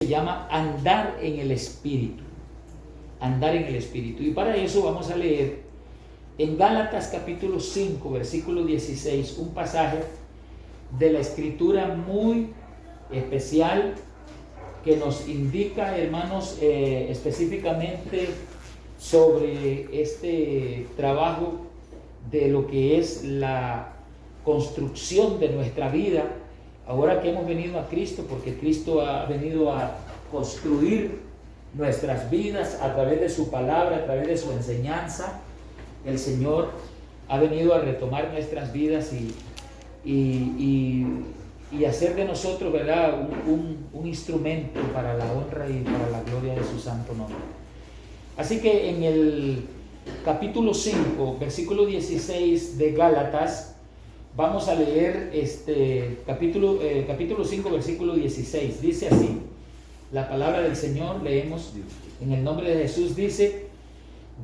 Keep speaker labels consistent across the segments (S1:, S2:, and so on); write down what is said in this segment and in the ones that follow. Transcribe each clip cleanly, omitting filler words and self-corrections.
S1: se llama andar en el Espíritu. Andar en el Espíritu. Y para eso vamos a leer en Gálatas capítulo 5, versículo 16, un pasaje de la Escritura muy especial que nos indica, hermanos, específicamente sobre este trabajo de lo que es la construcción de nuestra vida ahora que hemos venido a Cristo, porque Cristo ha venido a construir nuestras vidas a través de su palabra, a través de su enseñanza. El Señor ha venido a retomar nuestras vidas y hacer de nosotros, ¿verdad?, un instrumento para la honra y para la gloria de su santo nombre. Así que en el capítulo 5, versículo 16 de Gálatas, vamos a leer capítulo 5, versículo 16. Dice así, la palabra del Señor, leemos en el nombre de Jesús, dice: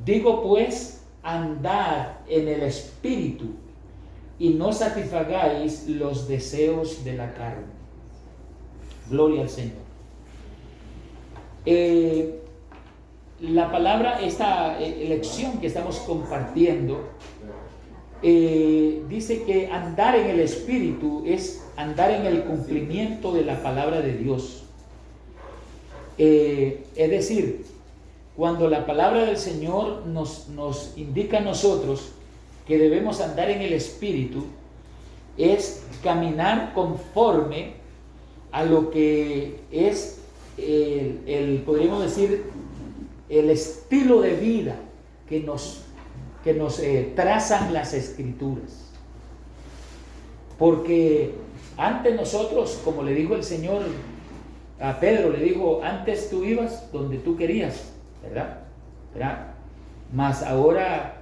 S1: digo pues, andad en el Espíritu y no satisfagáis los deseos de la carne. Gloria al Señor. La palabra, esta lección que estamos compartiendo, dice que andar en el Espíritu es andar en el cumplimiento de la palabra de Dios. Es decir, cuando la palabra del Señor nos indica a nosotros que debemos andar en el Espíritu, es caminar conforme a lo que es podríamos decir, el estilo de vida que nos trazan las Escrituras. Porque antes nosotros, como le dijo el Señor a Pedro, le dijo: antes tú ibas donde tú querías, ¿verdad? Mas ahora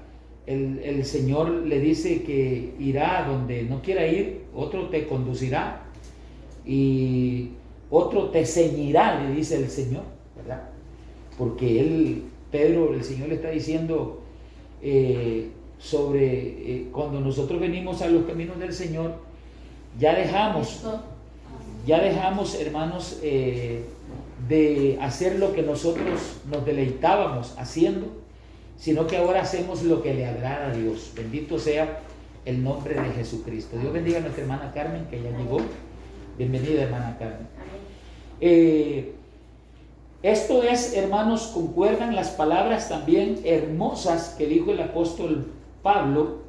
S1: el Señor le dice que irá donde no quiera ir, otro te conducirá y otro te ceñirá, le dice el Señor, ¿verdad? Porque Pedro, el Señor le está diciendo sobre cuando nosotros venimos a los caminos del Señor, ya dejamos, hermanos, de hacer lo que nosotros nos deleitábamos haciendo, sino que ahora hacemos lo que le agrada a Dios. Bendito sea el nombre de Jesucristo. Dios bendiga a nuestra hermana Carmen, que ya llegó. Bienvenida, hermana Carmen. Esto es, hermanos, concuerdan las palabras también hermosas que dijo el apóstol Pablo.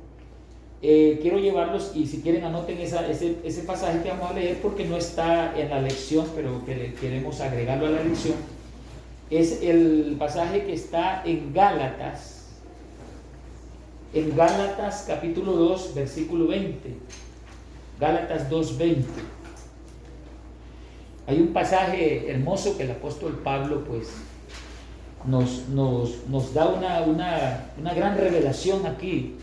S1: Quiero llevarlos, y si quieren anoten ese pasaje que vamos a leer, porque no está en la lección, pero que queremos agregarlo a la lección. Es el pasaje que está en Gálatas capítulo 2, versículo 20. Gálatas 2:20. Hay un pasaje hermoso que el apóstol Pablo pues nos da una gran revelación aquí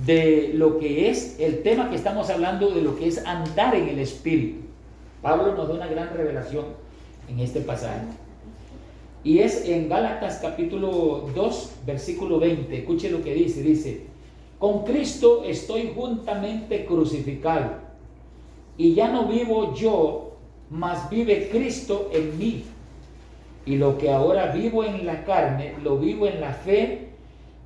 S1: de lo que es el tema que estamos hablando, de lo que es andar en el Espíritu. Pablo nos da una gran revelación en este pasaje. Y es en Gálatas capítulo 2, versículo 20. Escuche lo que dice. Dice: con Cristo estoy juntamente crucificado, y ya no vivo yo, mas vive Cristo en mí. Y lo que ahora vivo en la carne, lo vivo en la fe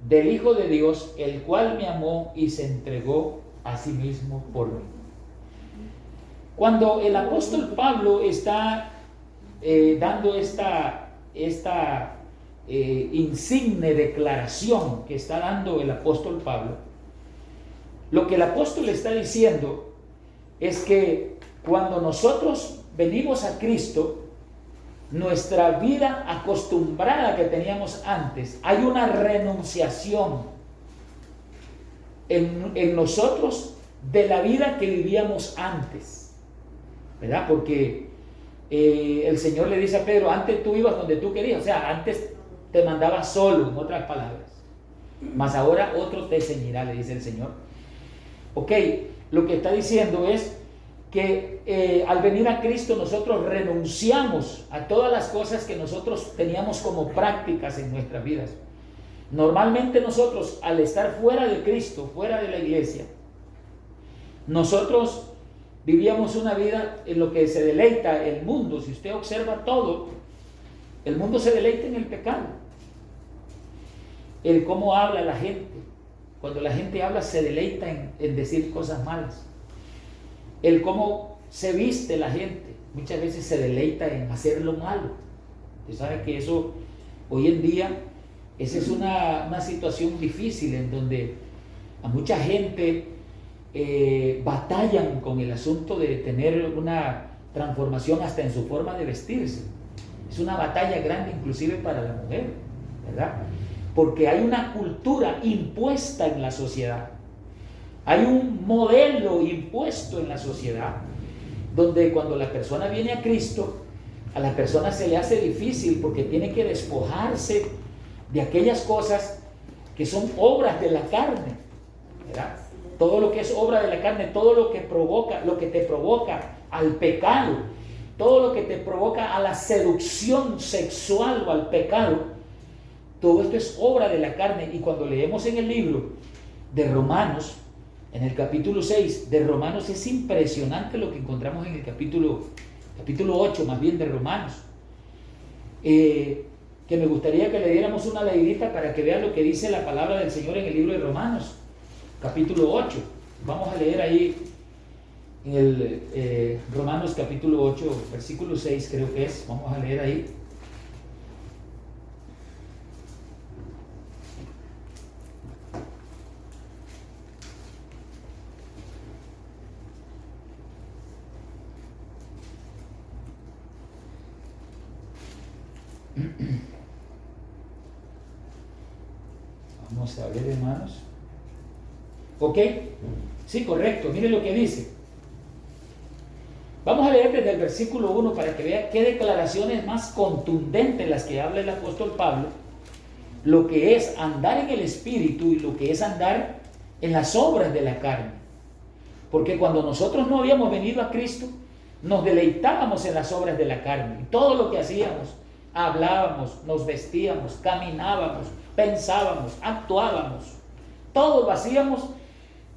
S1: del Hijo de Dios, el cual me amó y se entregó a sí mismo por mí. Cuando el apóstol Pablo está dando esta insigne declaración que está dando el apóstol Pablo, lo que el apóstol está diciendo es que cuando nosotros venimos a Cristo, nuestra vida acostumbrada que teníamos antes, hay una renunciación en nosotros de la vida que vivíamos antes, ¿verdad? Porque el Señor le dice a Pedro: antes tú ibas donde tú querías, o sea, antes te mandaba solo, en otras palabras, mas ahora otro te ceñirá, le dice el Señor. Ok, lo que está diciendo es que al venir a Cristo nosotros renunciamos a todas las cosas que nosotros teníamos como prácticas en nuestras vidas. Normalmente nosotros, al estar fuera de Cristo, fuera de la iglesia, nosotros vivíamos una vida en lo que se deleita el mundo. Si usted observa todo, el mundo se deleita en el pecado. El cómo habla la gente. Cuando la gente habla, se deleita en decir cosas malas. El cómo se viste la gente, muchas veces se deleita en hacer lo malo. Usted sabe que eso, hoy en día, esa es una situación difícil en donde a mucha gente batallan con el asunto de tener una transformación hasta en su forma de vestirse. Es una batalla grande inclusive para la mujer, ¿verdad? Porque hay una cultura impuesta en la sociedad. Hay un modelo impuesto en la sociedad donde cuando la persona viene a Cristo, a la persona se le hace difícil porque tiene que despojarse de aquellas cosas que son obras de la carne, ¿verdad? Todo lo que es obra de la carne, todo lo que te provoca al pecado, todo lo que te provoca a la seducción sexual o al pecado, todo esto es obra de la carne. Y cuando leemos en el libro de Romanos, en el capítulo 6 de Romanos, es impresionante lo que encontramos en el capítulo 8 más bien de Romanos, que me gustaría que le diéramos una leidita para que vean lo que dice la palabra del Señor en el libro de Romanos, capítulo 8. Vamos a leer ahí en el Romanos capítulo 8, versículo 6 creo que es. Vamos a leer ahí. Vamos a ver, hermanos. ¿Ok? Sí, correcto. Mire lo que dice. Vamos a leer desde el versículo 1 para que vea qué declaraciones más contundentes las que habla el apóstol Pablo, lo que es andar en el Espíritu y lo que es andar en las obras de la carne. Porque cuando nosotros no habíamos venido a Cristo, nos deleitábamos en las obras de la carne. Y todo lo que hacíamos, hablábamos, nos vestíamos, caminábamos, pensábamos, actuábamos, todo lo hacíamos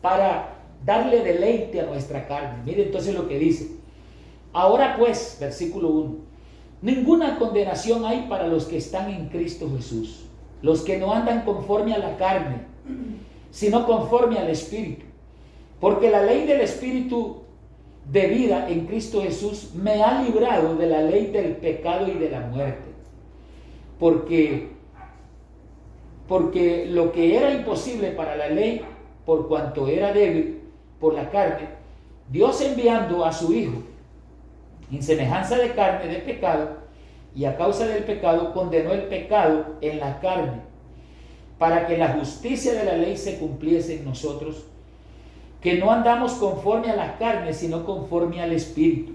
S1: para darle deleite a nuestra carne. Mire entonces lo que dice. Ahora pues, versículo 1, ninguna condenación hay para los que están en Cristo Jesús, los que no andan conforme a la carne, sino conforme al Espíritu. Porque la ley del Espíritu de vida en Cristo Jesús me ha librado de la ley del pecado y de la muerte. Porque lo que era imposible para la ley, por cuanto era débil por la carne, Dios enviando a su Hijo en semejanza de carne de pecado, y a causa del pecado condenó el pecado en la carne, para que la justicia de la ley se cumpliese en nosotros, que no andamos conforme a la carne, sino conforme al Espíritu.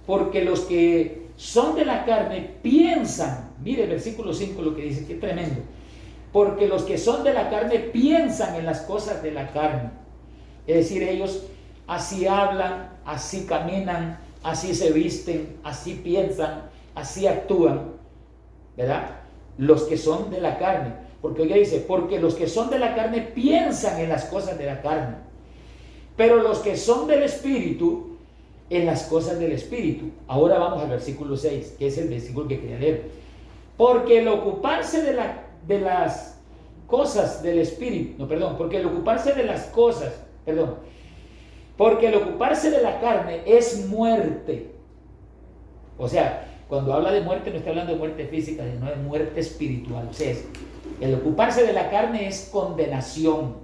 S1: Porque los que son de la carne piensan, mire el versículo 5 lo que dice, qué tremendo. Porque los que son de la carne piensan en las cosas de la carne. Es decir, ellos así hablan, así caminan, así se visten, así piensan, así actúan, ¿verdad? Los que son de la carne. Porque oiga, dice, porque los que son de la carne piensan en las cosas de la carne, pero los que son del Espíritu, en las cosas del Espíritu. Ahora vamos al versículo 6, que es el versículo que quería leer. Porque el ocuparse de las cosas del Espíritu, porque el ocuparse de las cosas, porque el ocuparse de la carne es muerte. O sea, cuando habla de muerte no está hablando de muerte física, sino de muerte espiritual. O sea, el ocuparse de la carne es condenación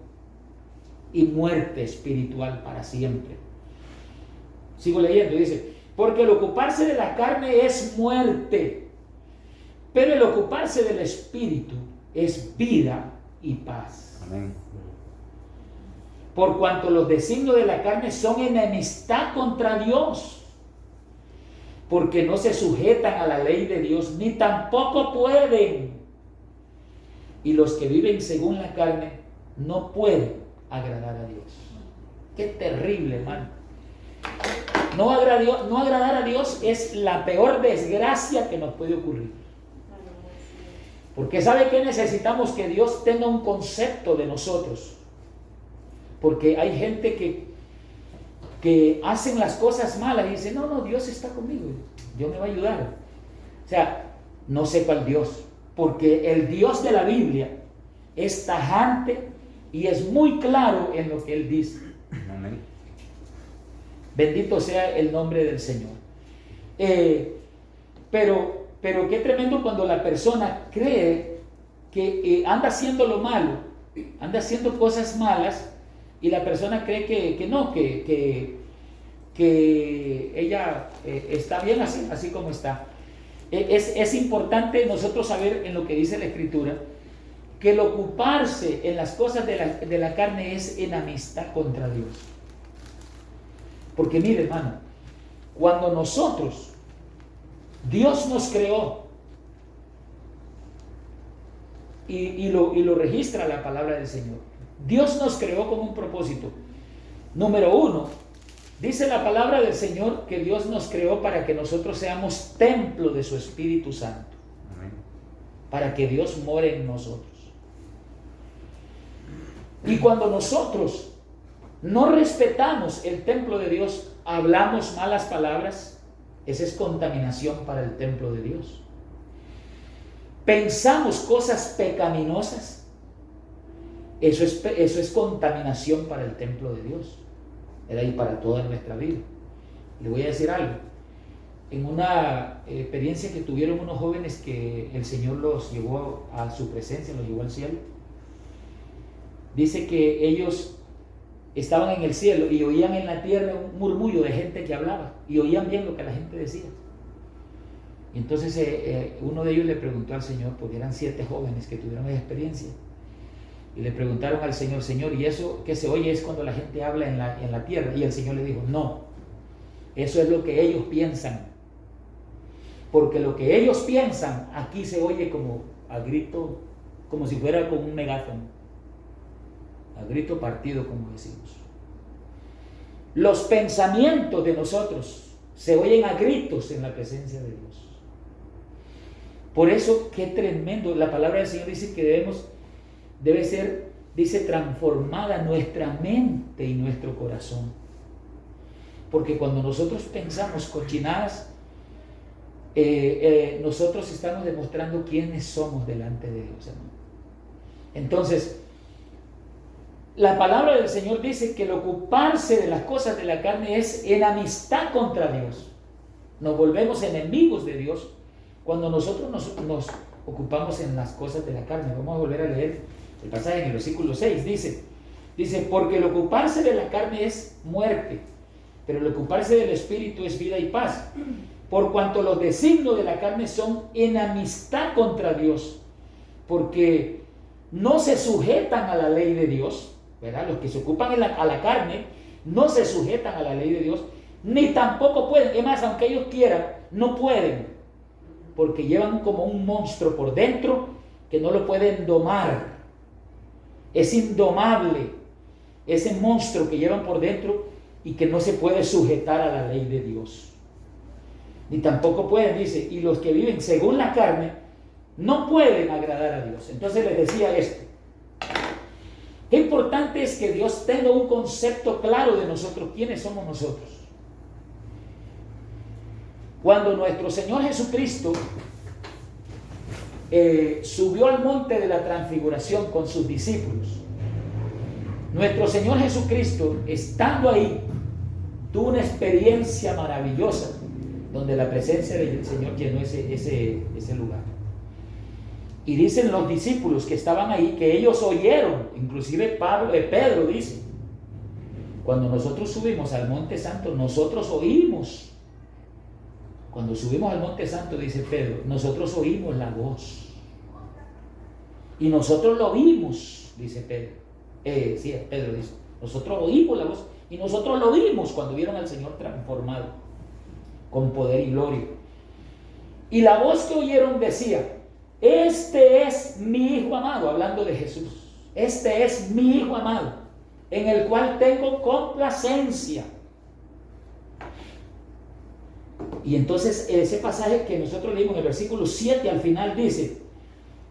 S1: y muerte espiritual para siempre. Sigo leyendo, dice, porque el ocuparse de la carne es muerte, pero el ocuparse del Espíritu es vida y paz.
S2: Amén.
S1: Por cuanto los designios de la carne son enemistad contra Dios, porque no se sujetan a la ley de Dios, ni tampoco pueden. Y los que viven según la carne no pueden agradar a Dios. Qué terrible, hermano. No agradar a Dios es la peor desgracia que nos puede ocurrir. Porque ¿sabe qué? Necesitamos que Dios tenga un concepto de nosotros. Porque hay gente que que hacen las cosas malas y dicen, no, Dios está conmigo, Dios me va a ayudar. O sea, no sé cuál Dios, porque el Dios de la Biblia es tajante y es muy claro en lo que Él dice. Amén. Bendito sea el nombre del Señor. Pero qué tremendo cuando la persona cree que anda haciendo lo malo, anda haciendo cosas malas, y la persona cree que ella está bien así como está. Es importante nosotros saber en lo que dice la Escritura que el ocuparse en las cosas de la carne es enemistad contra Dios. Porque mire, hermano, cuando Dios nos creó, y lo registra la palabra del Señor, Dios nos creó con un propósito. Número 1, dice la palabra del Señor que Dios nos creó para que nosotros seamos templo de su Espíritu Santo. Amén. Para que Dios more en nosotros. Y cuando nosotros no respetamos el templo de Dios, hablamos malas palabras, esa es contaminación para el templo de Dios. Pensamos cosas pecaminosas, eso es contaminación para el templo de Dios. Era ahí para toda nuestra vida. Le voy a decir algo. En una experiencia que tuvieron unos jóvenes que el Señor los llevó a su presencia, los llevó al cielo, dice que ellos estaban en el cielo y oían en la tierra un murmullo de gente que hablaba y oían bien lo que la gente decía. Y entonces uno de ellos le preguntó al Señor, porque eran 7 jóvenes que tuvieron esa experiencia, y le preguntaron al Señor, Señor, ¿y eso que se oye es cuando la gente habla en la tierra? Y el Señor le dijo, no, eso es lo que ellos piensan, porque lo que ellos piensan aquí se oye como a grito, como si fuera con un megáfono, a grito partido, como decimos. Los pensamientos de nosotros se oyen a gritos en la presencia de Dios. Por eso, qué tremendo, la palabra del Señor dice que debe ser, dice, transformada nuestra mente y nuestro corazón. Porque cuando nosotros pensamos cochinadas, nosotros estamos demostrando quiénes somos delante de Dios, hermano. Entonces, la palabra del Señor dice que el ocuparse de las cosas de la carne es enemistad contra Dios. Nos volvemos enemigos de Dios cuando nosotros nos ocupamos en las cosas de la carne. Vamos a volver a leer el pasaje en el versículo 6. Dice, porque el ocuparse de la carne es muerte, pero el ocuparse del Espíritu es vida y paz. Por cuanto los designios de la carne son enemistad contra Dios, porque no se sujetan a la ley de Dios, ¿verdad? Los que se ocupan a la carne no se sujetan a la ley de Dios, ni tampoco pueden. Es más, aunque ellos quieran, no pueden, porque llevan como un monstruo por dentro que no lo pueden domar. Es indomable ese monstruo que llevan por dentro y que no se puede sujetar a la ley de Dios. Ni tampoco pueden, dice, y los que viven según la carne no pueden agradar a Dios. Entonces les decía esto. Qué importante es que Dios tenga un concepto claro de nosotros, quiénes somos nosotros. Cuando nuestro Señor Jesucristo subió al monte de la transfiguración con sus discípulos, nuestro Señor Jesucristo, estando ahí, tuvo una experiencia maravillosa donde la presencia del Señor llenó ese lugar. Y dicen los discípulos que estaban ahí que ellos oyeron, inclusive Pedro dice, cuando nosotros subimos al Monte Santo, nosotros oímos. Cuando subimos al Monte Santo, dice Pedro, nosotros oímos la voz. Y nosotros lo vimos, dice Pedro. Pedro dice, nosotros oímos la voz y nosotros lo vimos cuando vieron al Señor transformado con poder y gloria. Y la voz que oyeron decía, este es mi Hijo amado, hablando de Jesús. Este es mi Hijo amado, en el cual tengo complacencia. Y entonces ese pasaje que nosotros leímos en el versículo 7 al final dice,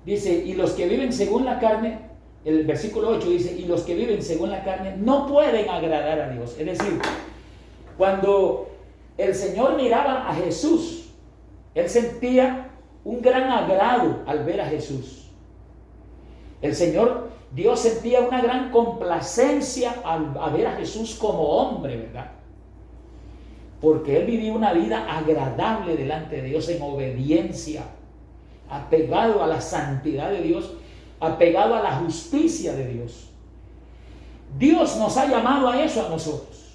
S1: y los que viven según la carne, el versículo 8 dice, y los que viven según la carne no pueden agradar a Dios. Es decir, Cuando el Señor miraba a Jesús, Él sentía un gran agrado al ver a Jesús. El Señor, Dios sentía una gran complacencia al ver a Jesús como hombre, ¿verdad? Porque Él vivía una vida agradable delante de Dios en obediencia, apegado a la santidad de Dios, apegado a la justicia de Dios. Dios nos ha llamado a eso a nosotros,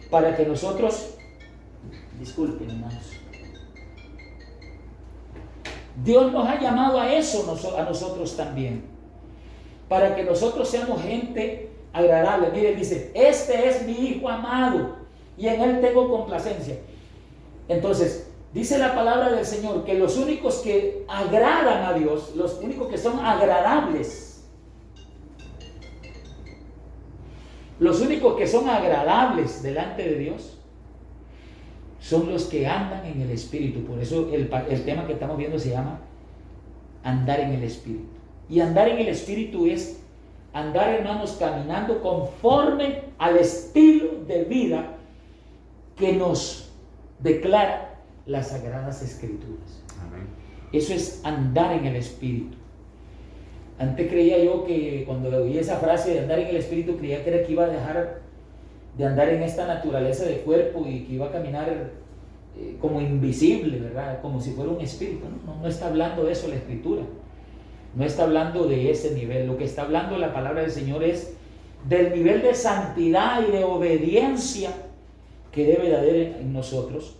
S1: para que nosotros, disculpen hermanos, Dios nos ha llamado a eso a nosotros también, para que nosotros seamos gente agradable. Miren, dice, este es mi Hijo amado y en Él tengo complacencia. Entonces, dice la palabra del Señor que los únicos que agradan a Dios, los únicos que son agradables, los únicos que son agradables delante de Dios, son los que andan en el Espíritu. Por eso el tema que estamos viendo se llama andar en el Espíritu. Y andar en el Espíritu es andar, hermanos, caminando conforme al estilo de vida que nos declara las Sagradas Escrituras. Amén. Eso es andar en el Espíritu. Antes creía yo que cuando oí esa frase de andar en el Espíritu, creía que era que iba a dejar de andar en esta naturaleza de cuerpo y que iba a caminar como invisible, ¿verdad? Como si fuera un espíritu. No está hablando de eso la Escritura. No está hablando de ese nivel. Lo que está hablando la palabra del Señor es del nivel de santidad y de obediencia que debe de haber en nosotros.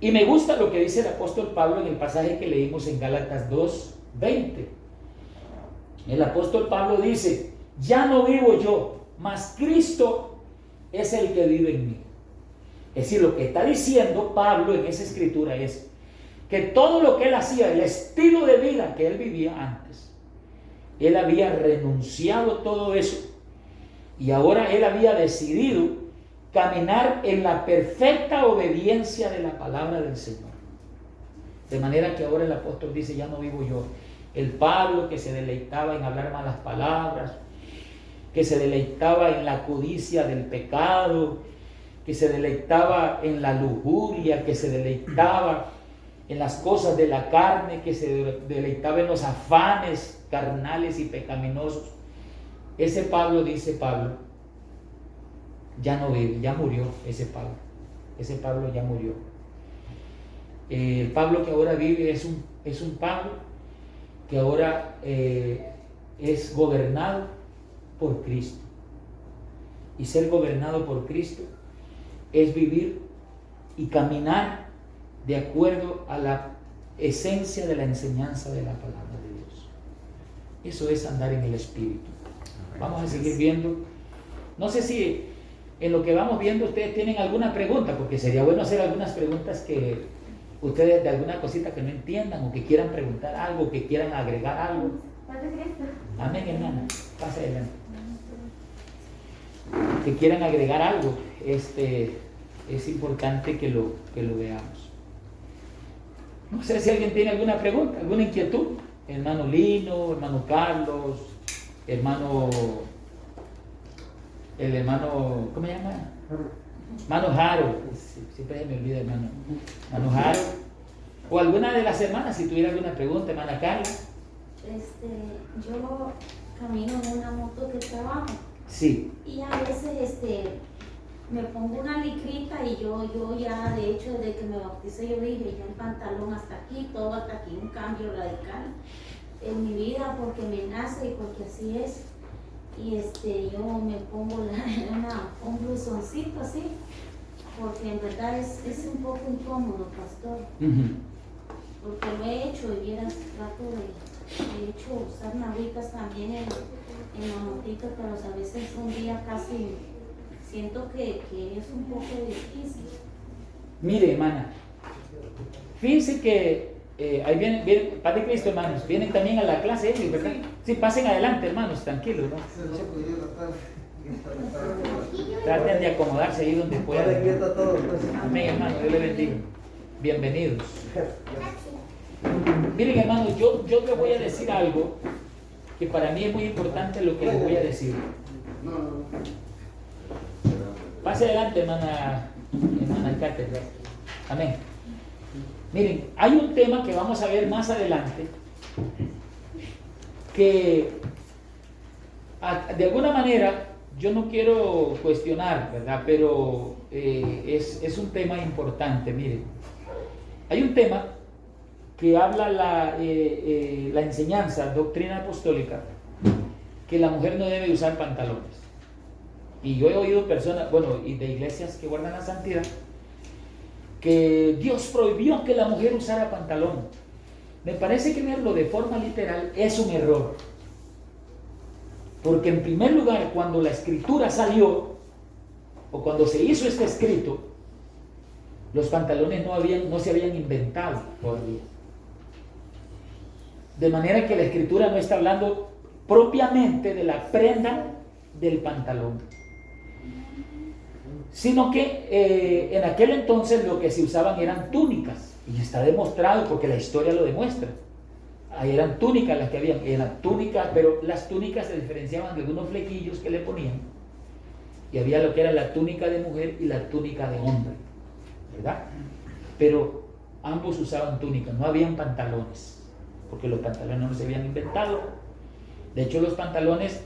S1: Y me gusta lo que dice el apóstol Pablo en el pasaje que leímos en Gálatas 2:20. El apóstol Pablo dice, ya no vivo yo, mas Cristo es el que vive en mí. Es decir, lo que está diciendo Pablo en esa escritura es que todo lo que él hacía, el estilo de vida que él vivía antes, él había renunciado a todo eso y ahora él había decidido caminar en la perfecta obediencia de la palabra del Señor. De manera que ahora el apóstol dice, ya no vivo yo. El Pablo que se deleitaba en hablar malas palabras, que se deleitaba en la codicia del pecado, que se deleitaba en la lujuria, que se deleitaba en las cosas de la carne, que se deleitaba en los afanes carnales y pecaminosos. Ese Pablo, dice Pablo, ya no vive, ya murió ese Pablo. Ese Pablo ya murió. El Pablo que ahora vive es un Pablo que ahora es gobernado por Cristo. Y ser gobernado por Cristo es vivir y caminar de acuerdo a la esencia de la enseñanza de la palabra de Dios. Eso es andar en el Espíritu. Vamos a seguir viendo. No sé si en lo que vamos viendo ustedes tienen alguna pregunta, porque sería bueno hacer algunas preguntas que ustedes de alguna cosita que no entiendan o que quieran preguntar algo, que quieran agregar algo. Amén, hermana. Pase adelante. Que quieran agregar algo, es importante que lo veamos. No sé si alguien tiene alguna pregunta, alguna inquietud. Hermano Lino, hermano Carlos, el hermano, ¿cómo se llama? Hermano Jaro, siempre se me olvida hermano Jaro. O alguna de las hermanas, si tuviera alguna pregunta, hermana Carla.
S2: Yo camino en una moto que trabajo.
S1: Sí.
S2: Y a veces me pongo una licrita y yo ya, de hecho, desde que me bauticé, yo dije, ya el pantalón hasta aquí, todo hasta aquí, un cambio radical en mi vida porque me nace y porque así es. Y yo me pongo un blusoncito así, porque en verdad es un poco incómodo, pastor. Porque lo he hecho y vieras, trato de hecho usar navitas también en la motito, pero a veces un día casi siento que es un poco difícil.
S1: Mire, hermana, fíjense que ahí viene Padre Cristo, hermanos, vienen también a la clase ellos, ¿verdad? Sí, pasen adelante, hermanos, tranquilos, ¿no? Traten de acomodarse ahí donde puedan. Amén, hermano, Dios les bendiga. Bienvenidos. Miren, hermanos, yo les voy a decir algo que para mí es muy importante lo que les voy a decir. Pase adelante, hermana Cátedra. Amén. Miren, hay un tema que vamos a ver más adelante que de alguna manera yo no quiero cuestionar, ¿verdad? Pero es un tema importante. Miren, hay un tema que habla la enseñanza, doctrina apostólica, que la mujer no debe usar pantalones. Y yo he oído personas, bueno, y de iglesias que guardan la santidad, que Dios prohibió que la mujer usara pantalón. Me parece que verlo de forma literal es un error. Porque en primer lugar, cuando la escritura salió, o cuando se hizo este escrito, los pantalones no se habían inventado todavía. De manera que la escritura no está hablando propiamente de la prenda del pantalón, sino que en aquel entonces lo que se usaban eran túnicas, y está demostrado porque la historia lo demuestra. Ahí eran túnicas las que habían, eran túnicas, pero las túnicas se diferenciaban de algunos flequillos que le ponían, y había lo que era la túnica de mujer y la túnica de hombre, ¿verdad? Pero ambos usaban túnicas, no habían pantalones, porque los pantalones no se habían inventado. De hecho, los pantalones,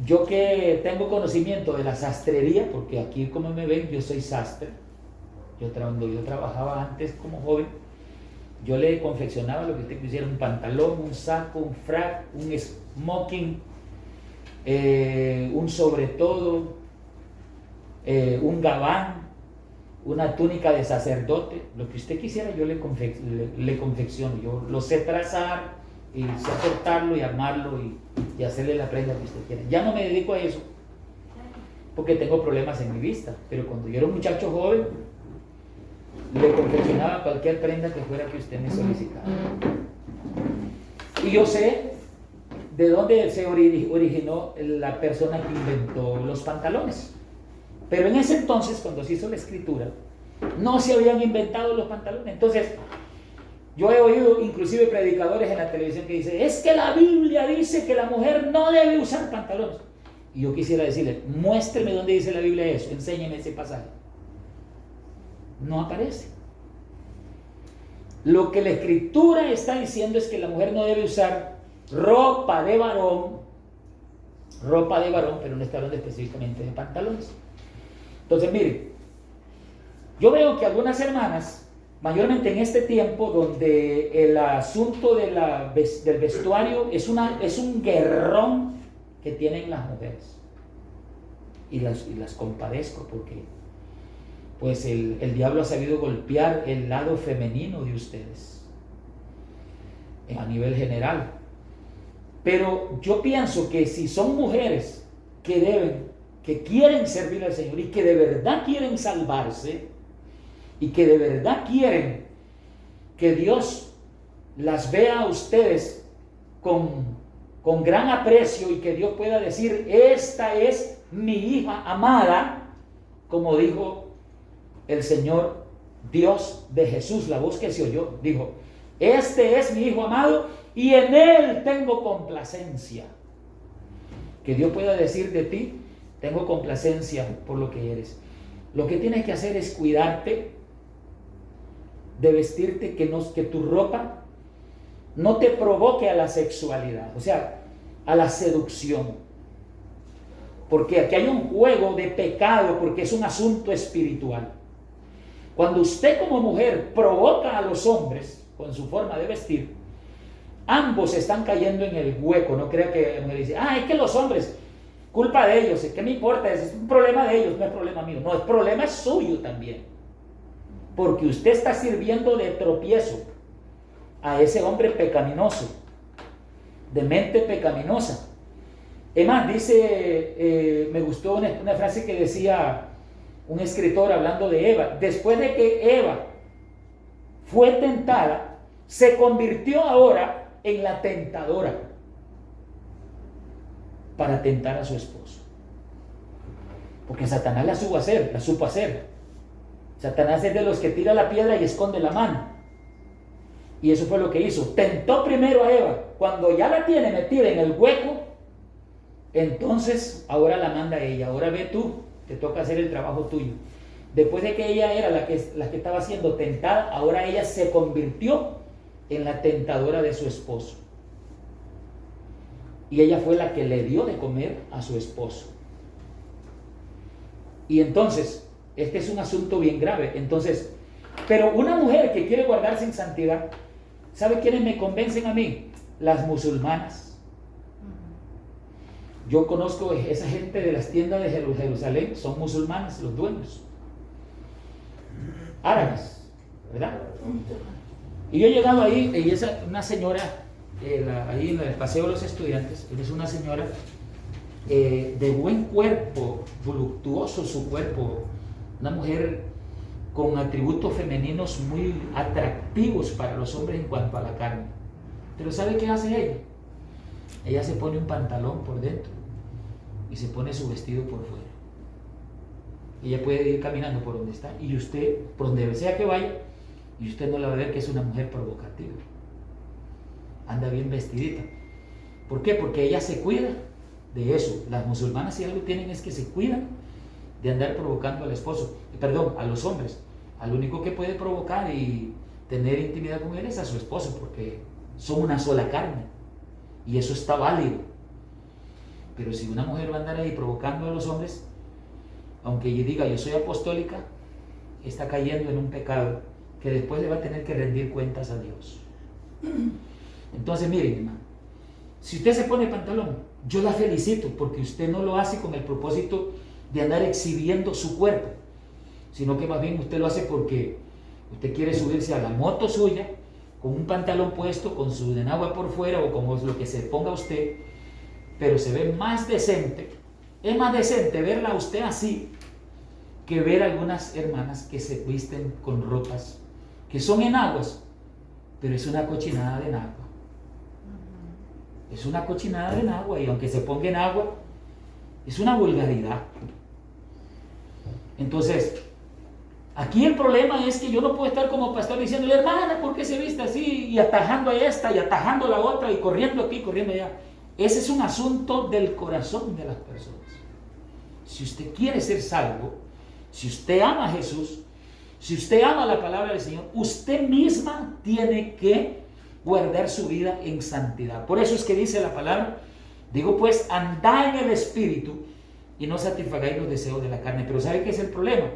S1: yo que tengo conocimiento de la sastrería, porque aquí como me ven, yo soy sastre. Cuando yo trabajaba antes como joven, yo le confeccionaba lo que usted quisiera, un pantalón, un saco, un frac, un smoking, un sobretodo, un gabán, una túnica de sacerdote, lo que usted quisiera yo le confecciono. Yo lo sé trazar y sé cortarlo y armarlo y hacerle la prenda que usted quiera. Ya no me dedico a eso porque tengo problemas en mi vista, pero cuando yo era un muchacho joven le confeccionaba cualquier prenda que fuera que usted me solicitara. Y yo sé de dónde se originó la persona que inventó los pantalones. Pero en ese entonces, cuando se hizo la escritura, no se habían inventado los pantalones. Entonces, yo he oído inclusive predicadores en la televisión que dicen, es que la Biblia dice que la mujer no debe usar pantalones. Y yo quisiera decirle, muéstreme dónde dice la Biblia eso, enséñeme ese pasaje. No aparece. Lo que la escritura está diciendo es que la mujer no debe usar ropa de varón, pero no está hablando específicamente de pantalones. Entonces, mire, yo veo que algunas hermanas, mayormente en este tiempo donde el asunto del vestuario es un guerrón que tienen las mujeres, y las compadezco porque pues el diablo ha sabido golpear el lado femenino de ustedes a nivel general. Pero yo pienso que si son mujeres que quieren servir al Señor y que de verdad quieren salvarse y que de verdad quieren que Dios las vea a ustedes con gran aprecio y que Dios pueda decir, esta es mi hija amada, como dijo el Señor Dios de Jesús, la voz que se oyó, dijo, este es mi hijo amado y en él tengo complacencia. Que Dios pueda decir de ti, tengo complacencia por lo que eres. Lo que tienes que hacer es cuidarte de vestirte, que tu ropa no te provoque a la sexualidad, o sea, a la seducción. Porque aquí hay un juego de pecado, porque es un asunto espiritual. Cuando usted como mujer provoca a los hombres con su forma de vestir, ambos están cayendo en el hueco. No crea que la mujer dice, es que los hombres, culpa de ellos, ¿qué me importa? Es un problema de ellos, no es problema mío. No, el problema es suyo también. Porque usted está sirviendo de tropiezo a ese hombre pecaminoso, de mente pecaminosa. Es más, dice, me gustó una frase que decía un escritor hablando de Eva. Después de que Eva fue tentada, se convirtió ahora en la tentadora para tentar a su esposo. Porque Satanás la supo hacer. Satanás es de los que tira la piedra y esconde la mano. Y eso fue lo que hizo. Tentó primero a Eva. Cuando ya la tiene metida en el hueco, entonces ahora la manda ella. Ahora ve tú te toca hacer el trabajo tuyo. Después de que ella era la que estaba siendo tentada, ahora ella se convirtió en la tentadora de su esposo. Y ella fue la que le dio de comer a su esposo. Y entonces, este es un asunto bien grave. Entonces, pero una mujer que quiere guardarse en santidad, ¿sabe quiénes me convencen a mí? Las musulmanas. Yo conozco esa gente de las tiendas de Jerusalén, son musulmanes, los dueños. Árabes, ¿verdad? Y yo he llegado ahí, y es una señora, ahí en el Paseo de los Estudiantes, es una señora de buen cuerpo, voluptuoso su cuerpo, una mujer con atributos femeninos muy atractivos para los hombres en cuanto a la carne. Pero ¿sabe qué hace ella? Ella se pone un pantalón por dentro y se pone su vestido por fuera. Ella puede ir caminando por donde está y usted, por donde sea que vaya, y usted no la va a ver que es una mujer provocativa. Anda bien vestidita. ¿Por qué? Porque ella se cuida de eso. Las musulmanas, si algo tienen, es que se cuidan de andar provocando al esposo, perdón, a los hombres. Al único que puede provocar y tener intimidad con él es a su esposo, porque son una sola carne y eso está válido. Pero si una mujer va a andar ahí provocando a los hombres, aunque ella diga yo soy apostólica, está cayendo en un pecado que después le va a tener que rendir cuentas a Dios. Entonces miren, hermano, si usted se pone pantalón, yo la felicito, porque usted no lo hace con el propósito de andar exhibiendo su cuerpo, sino que más bien usted lo hace porque usted quiere subirse a la moto suya con un pantalón puesto, con su enagua por fuera o como es lo que se ponga usted, pero se ve más decente. Es más decente verla a usted así que ver a algunas hermanas que se visten con ropas que son enaguas, pero es una cochinada de enagua. Es una cochinada de enagua, y aunque se ponga en agua, es una vulgaridad. Entonces, aquí el problema es que yo no puedo estar como pastor diciéndole, hermana, ¿por qué se viste así? Y atajando a esta y atajando a la otra y corriendo aquí, corriendo allá. Ese es un asunto del corazón de las personas. Si usted quiere ser salvo, si usted ama a Jesús, si usted ama la palabra del Señor, usted misma tiene que guardar su vida en santidad. Por eso es que dice la palabra, digo pues, andad en el Espíritu y no satisfagáis los deseos de la carne. Pero ¿sabe qué es el problema?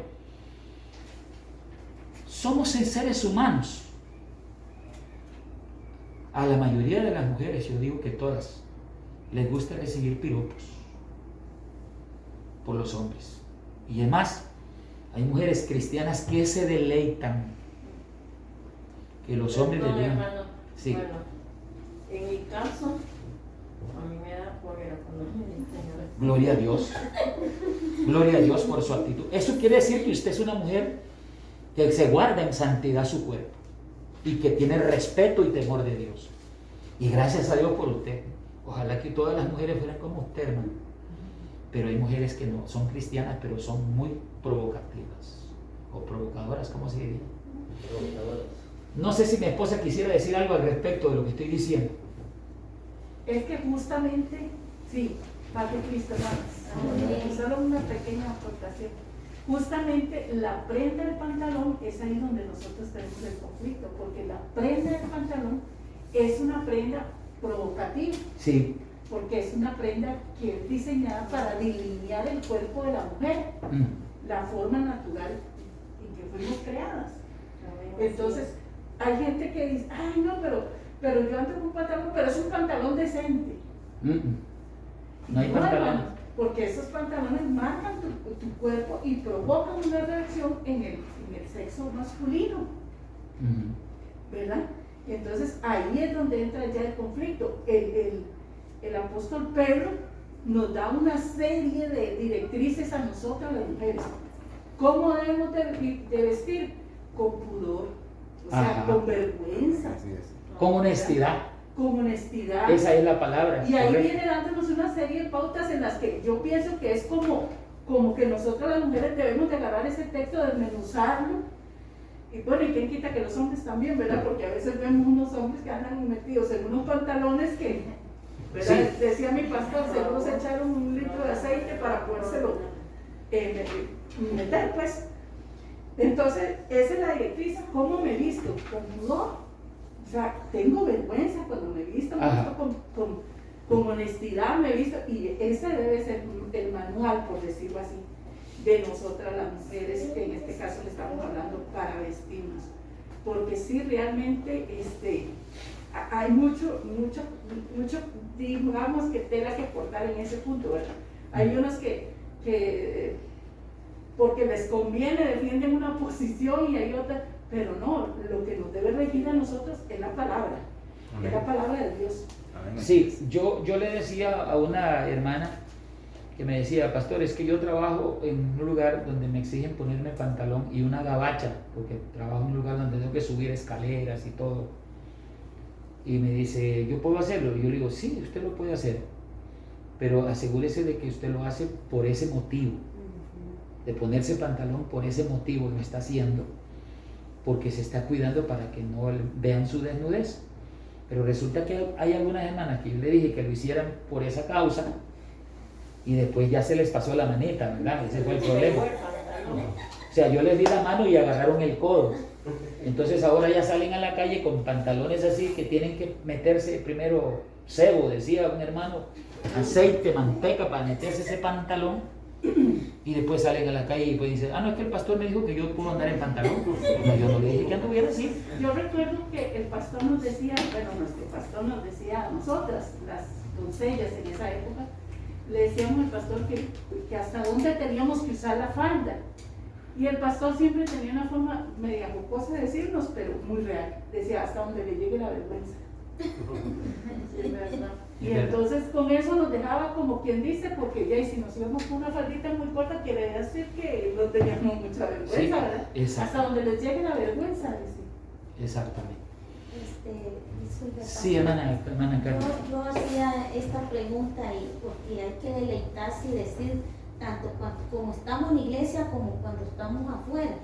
S1: Somos seres humanos. A la mayoría de las mujeres, yo digo que todas, les gusta recibir piropos por los hombres. Y además, hay mujeres cristianas que se deleitan que los hombres les digan. Sí.
S3: Bueno, en mi caso, a mí me da cólera cuando me dicen.
S1: Gloria a Dios. Gloria a Dios por su actitud. Eso quiere decir que usted es una mujer que se guarda en santidad su cuerpo y que tiene respeto y temor de Dios. Y gracias a Dios por usted. Ojalá que todas las mujeres fueran como usted, hermano. Pero hay mujeres que no son cristianas, pero son muy provocativas o provocadoras, ¿cómo se diría? Provocadoras. No sé si mi esposa quisiera decir algo al respecto de lo que estoy diciendo.
S4: Es que justamente, sí, Padre Cristo, hermanos, solo una pequeña aportación. Justamente la prenda del pantalón es ahí donde nosotros tenemos el conflicto, porque la prenda del pantalón es una prenda provocativa.
S1: Sí.
S4: Porque es una prenda que es diseñada para delinear el cuerpo de la mujer, la forma natural en que fuimos creadas. Entonces, hay gente que dice, ay no, pero yo ando con un pantalón, pero es un pantalón decente.
S1: No hay pantalón.
S4: Porque esos pantalones marcan tu cuerpo y provocan una reacción en el sexo masculino. ¿Verdad? Entonces, ahí es donde entra ya el conflicto. El apóstol Pedro nos da una serie de directrices a nosotras las mujeres. ¿Cómo debemos de vestir? Con pudor, o sea, con vergüenza.
S1: Con honestidad.
S4: Con honestidad.
S1: Esa es la palabra.
S4: Y ahí viene dándonos una serie de pautas en las que yo pienso que es como que nosotras las mujeres debemos de agarrar ese texto, desmenuzarlo. Y bueno, y quién quita que los hombres también, ¿verdad? Porque a veces vemos unos hombres que andan metidos en unos pantalones que, ¿verdad? Sí. Decía mi pastor, seguro se echaron un litro de aceite para podérselo meter, pues. Entonces, esa es la directriz, ¿cómo me visto? Con pudor. O sea, tengo vergüenza cuando me visto, con honestidad me visto, y ese debe ser el manual, por decirlo así, de nosotras las mujeres, que en este caso le estamos hablando para vestirnos. Porque sí, realmente hay mucho, digamos, que tela que cortar en ese punto, ¿verdad? Hay unos que porque les conviene defienden una posición y hay otra, pero no, lo que nos debe regir a nosotros es la palabra, es la palabra de Dios.
S1: Sí, yo le decía a una hermana que me decía, pastor, es que yo trabajo en un lugar donde me exigen ponerme pantalón y una gabacha, porque trabajo en un lugar donde tengo que subir escaleras y todo. Y me dice, ¿yo puedo hacerlo? Y yo le digo, sí, usted lo puede hacer, pero asegúrese de que usted lo hace por ese motivo, de ponerse pantalón por ese motivo lo está haciendo, porque se está cuidando para que no vean su desnudez. Pero resulta que hay algunas hermanas que yo le dije que lo hicieran por esa causa y después ya se les pasó la maneta, ¿verdad? Ese fue el problema. O sea, yo les di la mano y agarraron el codo. Entonces ahora ya salen a la calle con pantalones así que tienen que meterse primero cebo, decía un hermano, aceite, manteca para meterse ese pantalón. Y después salen a la calle y pues dicen, no, es que el pastor me dijo que yo puedo andar en pantalón. No, yo no le dije que anduviera así.
S4: Yo recuerdo que el pastor nos decía, bueno, nuestro pastor nos decía a nosotras, las doncellas en esa época, le decíamos al pastor que hasta dónde teníamos que usar la falda. Y el pastor siempre tenía una forma media jocosa de decirnos, pero muy real. Decía, hasta donde le llegue la vergüenza. Es verdad. Y entonces con eso nos dejaba como quien dice, porque ya y si nos íbamos con una faldita muy corta, quiere decir que no teníamos mucha vergüenza, sí, ¿verdad? Hasta donde les llegue la vergüenza, decir.
S1: Exactamente.
S2: Disculpe,
S1: sí, hermana Carmen.
S2: Yo hacía esta pregunta porque hay que deleitarse y decir, tanto como estamos en la iglesia como cuando estamos afuera.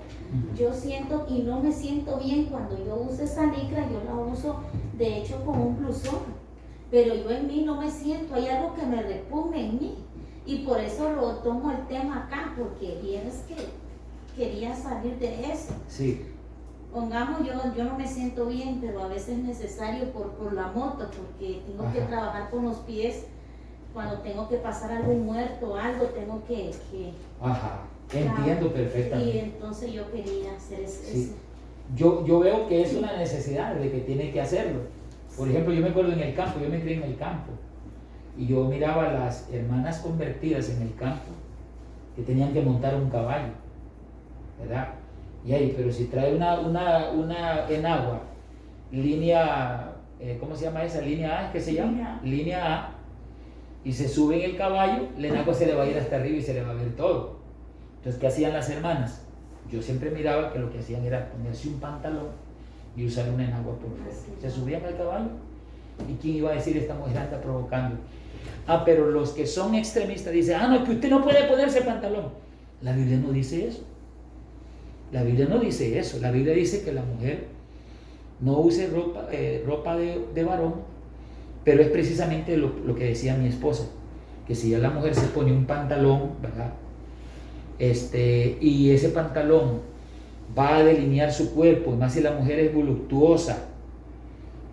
S2: Yo siento y no me siento bien cuando yo uso esa licra, yo la uso de hecho con un blusón. Pero yo en mí no me siento, hay algo que me repugna en mí y por eso lo tomo el tema acá, porque vieras que quería salir de eso.
S1: Sí.
S2: Pongamos, yo no me siento bien, pero a veces es necesario por la moto, porque tengo que trabajar con los pies, cuando tengo que pasar algún muerto o algo, tengo que
S1: entiendo perfectamente.
S2: Y entonces yo quería hacer eso.
S1: Sí. Yo veo que es una necesidad de que tiene que hacerlo. Por ejemplo, yo me acuerdo en el campo, yo me crié en el campo y yo miraba a las hermanas convertidas en el campo que tenían que montar un caballo, ¿verdad? Y ahí, pero si trae una enagua, línea, ¿cómo se llama esa? Línea A, ¿qué se llama? Línea A, y se sube en el caballo, el enagua se le va a ir hasta arriba y se le va a ver todo. Entonces, ¿qué hacían las hermanas? Yo siempre miraba que lo que hacían era ponerse un pantalón y usar una enagua por fuera. Se subían al caballo y quién iba a decir esta mujer anda provocando. Pero los que son extremistas dicen, no, que usted no puede ponerse pantalón. La Biblia no dice eso. La Biblia no dice eso. La Biblia dice que la mujer no use ropa de varón, pero es precisamente lo que decía mi esposa, que si ya la mujer se pone un pantalón, ¿verdad? Y ese pantalón va a delinear su cuerpo, y más si la mujer es voluptuosa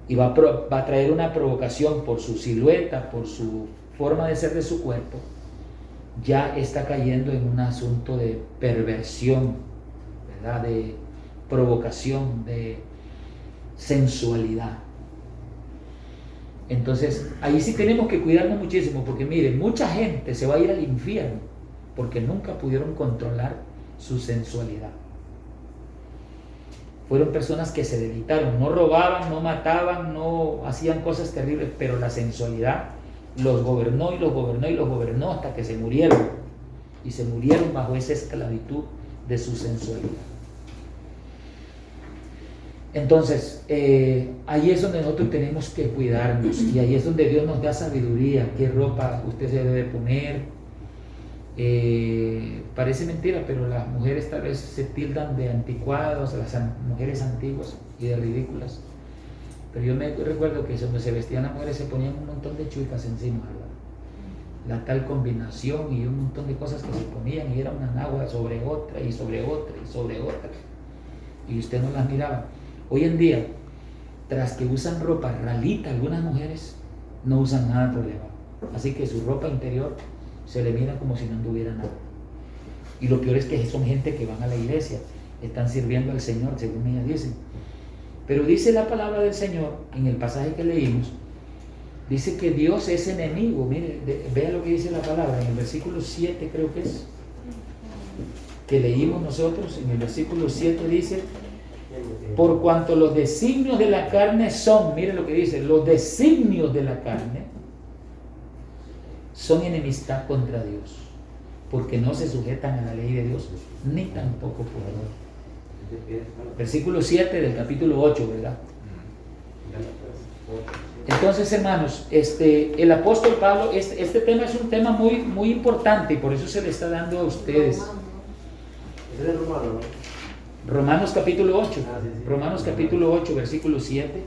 S1: y va a traer una provocación por su silueta, por su forma de ser de su cuerpo, ya está cayendo en un asunto de perversión, ¿verdad? De provocación, de sensualidad. Entonces ahí sí tenemos que cuidarnos muchísimo, porque miren, mucha gente se va a ir al infierno porque nunca pudieron controlar su sensualidad. Fueron personas que se deleitaron, no robaban, no mataban, no hacían cosas terribles, pero la sensualidad los gobernó y los gobernó y los gobernó hasta que se murieron. Y se murieron bajo esa esclavitud de su sensualidad. Entonces, ahí es donde nosotros tenemos que cuidarnos y ahí es donde Dios nos da sabiduría, qué ropa usted se debe poner. Parece mentira, pero las mujeres tal vez se tildan de anticuados, las mujeres antiguas y de ridículas. Pero yo me recuerdo que cuando se vestían las mujeres se ponían un montón de chuicas encima, ¿verdad? la tal combinación y un montón de cosas que se ponían y era una nagua sobre otra y sobre otra y sobre otra y usted no las miraba. Hoy en día, tras que usan ropa ralita, algunas mujeres no usan nada por debajo, así que su ropa interior se le mira como si no anduviera nada. Y lo peor es que son gente que van a la iglesia, están sirviendo al Señor, según ellas dicen. Pero dice la palabra del Señor en el pasaje que leímos, dice que Dios es enemigo. Mire, vea lo que dice la palabra en el versículo 7, creo que es, que leímos nosotros. En el versículo 7 dice: por cuanto los designios de la carne son, mire lo que dice, los designios de la carne son enemistad contra Dios, porque no se sujetan a la ley de Dios, ni tampoco pueden. Versículo 7 del capítulo 8, ¿verdad? Entonces, hermanos, el apóstol Pablo, este tema es un tema muy, muy importante y por eso se le está dando a ustedes.
S5: Ese es Romano, ¿no?
S1: Romanos capítulo 8,
S5: Sí.
S1: Romanos capítulo 8, versículo 7.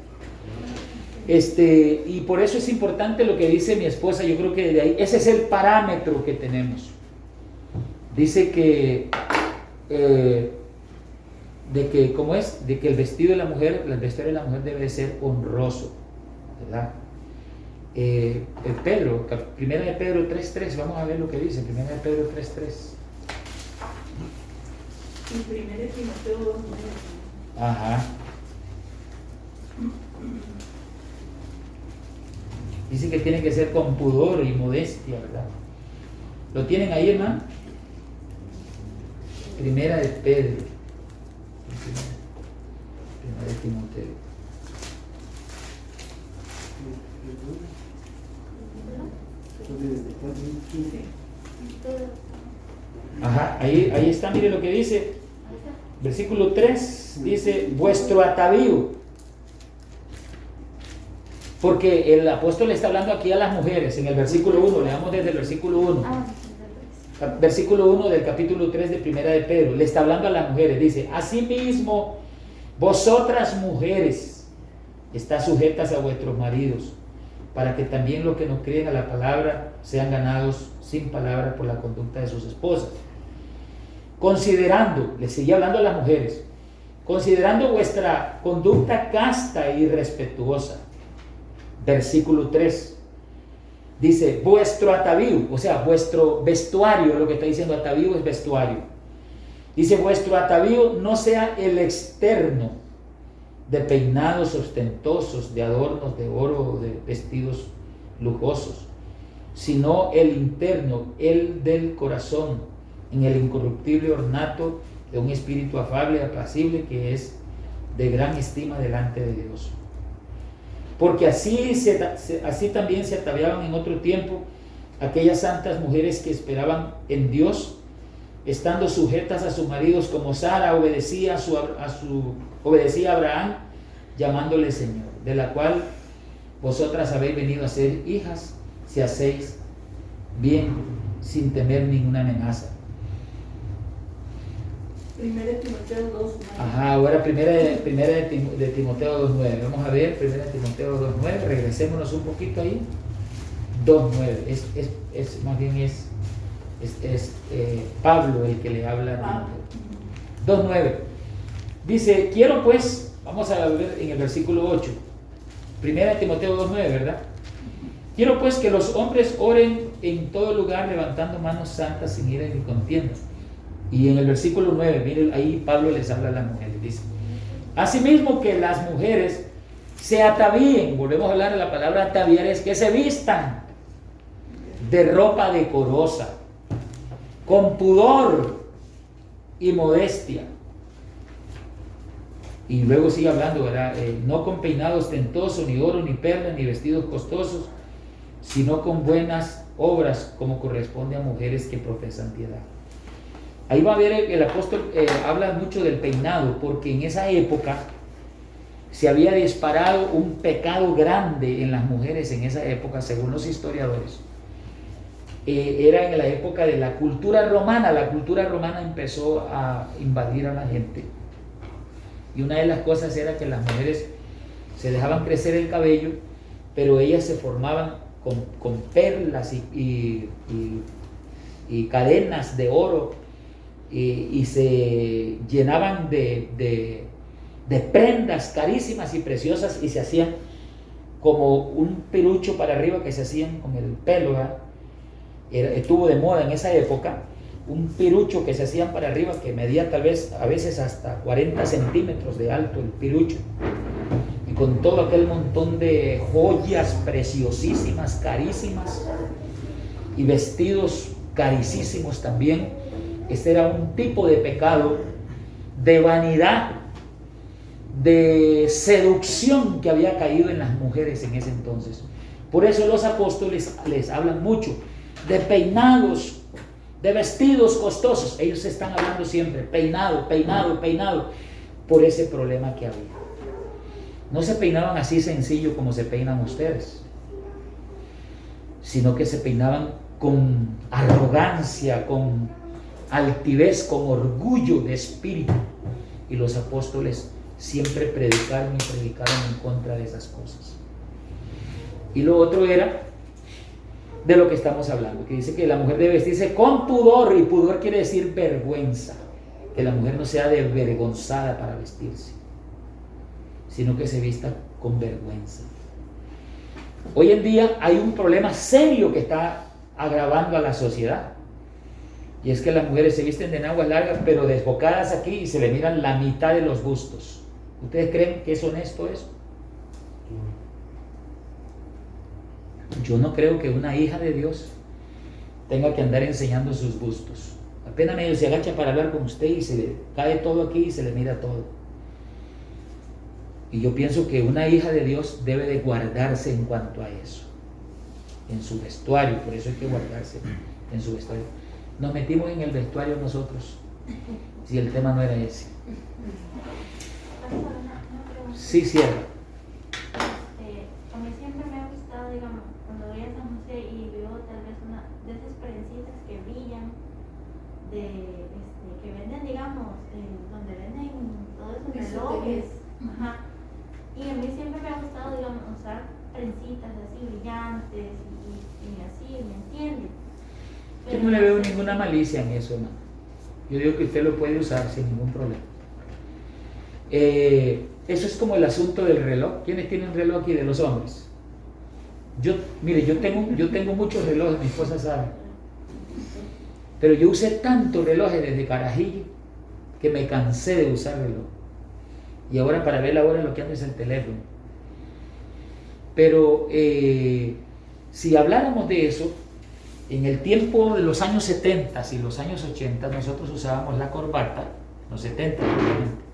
S1: Y por eso es importante lo que dice mi esposa. Yo creo que de ahí, ese es el parámetro que tenemos. Dice que ¿cómo es? De que el vestido de la mujer, el vestuario de la mujer debe de ser honroso, ¿verdad? Primera de Pedro 3.3, vamos a ver lo que dice, Primera de Pedro 3.3.
S4: Y primero de Timoteo 2:9.
S1: Ajá. Dice que tiene que ser con pudor y modestia, ¿verdad? ¿Lo tienen ahí, hermano? Primera de Pedro. Primera de Timoteo. Ajá, ahí está, mire lo que dice. Versículo 3 dice: vuestro atavío. Porque el apóstol le está hablando aquí a las mujeres. En el versículo 1, leamos desde el versículo 1. Versículo 1 del capítulo 3 de Primera de Pedro. Le está hablando a las mujeres. Dice: asimismo, vosotras mujeres, estad sujetas a vuestros maridos, para que también los que no creen a la palabra sean ganados sin palabra por la conducta de sus esposas. Considerando, le sigue hablando a las mujeres, considerando vuestra conducta casta y respetuosa. Versículo 3 dice: vuestro atavío, o sea, vuestro vestuario, lo que está diciendo atavío es vestuario. Dice: vuestro atavío no sea el externo, de peinados ostentosos, de adornos de oro, de vestidos lujosos, sino el interno, el del corazón, en el incorruptible ornato de un espíritu afable y apacible, que es de gran estima delante de Dios. Porque así también se ataviaban en otro tiempo aquellas santas mujeres que esperaban en Dios, estando sujetas a sus maridos, como Sara obedecía a Abraham, llamándole Señor, de la cual vosotras habéis venido a ser hijas, si hacéis bien, sin temer ninguna amenaza.
S4: Primera de Timoteo 2:9.
S1: Ajá, ahora primera de Timoteo 2.9. Vamos a ver, primera de Timoteo 2.9. Regresémonos un poquito ahí. 2.9. Más bien es Pablo el que le habla a Timoteo. 2.9. Dice: quiero pues, vamos a ver en el versículo 8. Primera de Timoteo 2.9, ¿verdad? Quiero pues que los hombres oren en todo lugar, levantando manos santas sin ira ni contienda. Y en el versículo 9, miren, ahí Pablo les habla a las mujeres, dice: asimismo que las mujeres se atavíen, volvemos a hablar de la palabra ataviar, es que se vistan de ropa decorosa, con pudor y modestia. Y luego sigue hablando, ¿verdad? No con peinado ostentoso, ni oro, ni perlas, ni vestidos costosos, sino con buenas obras, como corresponde a mujeres que profesan piedad. Ahí va a ver el apóstol, habla mucho del peinado, porque en esa época se había disparado un pecado grande en las mujeres en esa época, según los historiadores. Era en la época de la cultura romana. La cultura romana empezó a invadir a la gente. Y una de las cosas era que las mujeres se dejaban crecer el cabello, pero ellas se formaban con perlas y cadenas de oro, y se llenaban de prendas carísimas y preciosas, y se hacían como un pelucho para arriba que se hacían con el pelo, ¿verdad? Estuvo de moda en esa época un pirucho que se hacían para arriba, que medía tal vez a veces hasta 40 centímetros de alto el pirucho, y con todo aquel montón de joyas preciosísimas, carísimas, y vestidos carísimos también. Este era un tipo de pecado, de vanidad, de seducción que había caído en las mujeres en ese entonces. Por eso los apóstoles les hablan mucho de peinados, de vestidos costosos. Ellos están hablando siempre peinado, peinado, peinado, por ese problema que había. No se peinaban así sencillo como se peinan ustedes, sino que se peinaban con arrogancia, con altivez, con orgullo de espíritu. Y los apóstoles siempre predicaron en contra de esas cosas. Y lo otro era de lo que estamos hablando, que dice que la mujer debe vestirse con pudor, y pudor quiere decir vergüenza, que la mujer no sea desvergonzada para vestirse, sino que se vista con vergüenza. Hoy en día hay un problema serio que está agravando a la sociedad, y es que las mujeres se visten de enaguas largas pero desbocadas aquí, y se le miran la mitad de los bustos. ¿Ustedes creen que es honesto eso? Yo no creo que una hija de Dios tenga que andar enseñando sus bustos. Apenas medio se agacha para hablar con usted y se le cae todo aquí y se le mira todo. Y yo pienso que una hija de Dios debe de guardarse en cuanto a eso, en su vestuario. Por eso hay que guardarse en su vestuario. Nos metimos en el vestuario nosotros, si el tema no era ese. Sí, cierra.
S6: A mí siempre me ha gustado, digamos, cuando voy a San José y veo tal vez una de esas prensitas que brillan, que venden, digamos, donde venden todos esos relojes. Ajá. Y a mí siempre me ha gustado, digamos, usar prensitas así brillantes y así, ¿me entiende?
S1: Yo no le veo ninguna malicia en eso, hermano. Yo digo que usted lo puede usar sin ningún problema. Eso es como el asunto del reloj. ¿Quiénes tienen reloj aquí de los hombres? Mire, yo tengo muchos relojes, mi esposa sabe. Pero yo usé tantos relojes desde carajillo que me cansé de usar reloj. Y ahora para ver la hora lo que ando es el teléfono. Pero si habláramos de eso, en el tiempo de los años 70 y los años 80 nosotros usábamos la corbata, los 70 obviamente,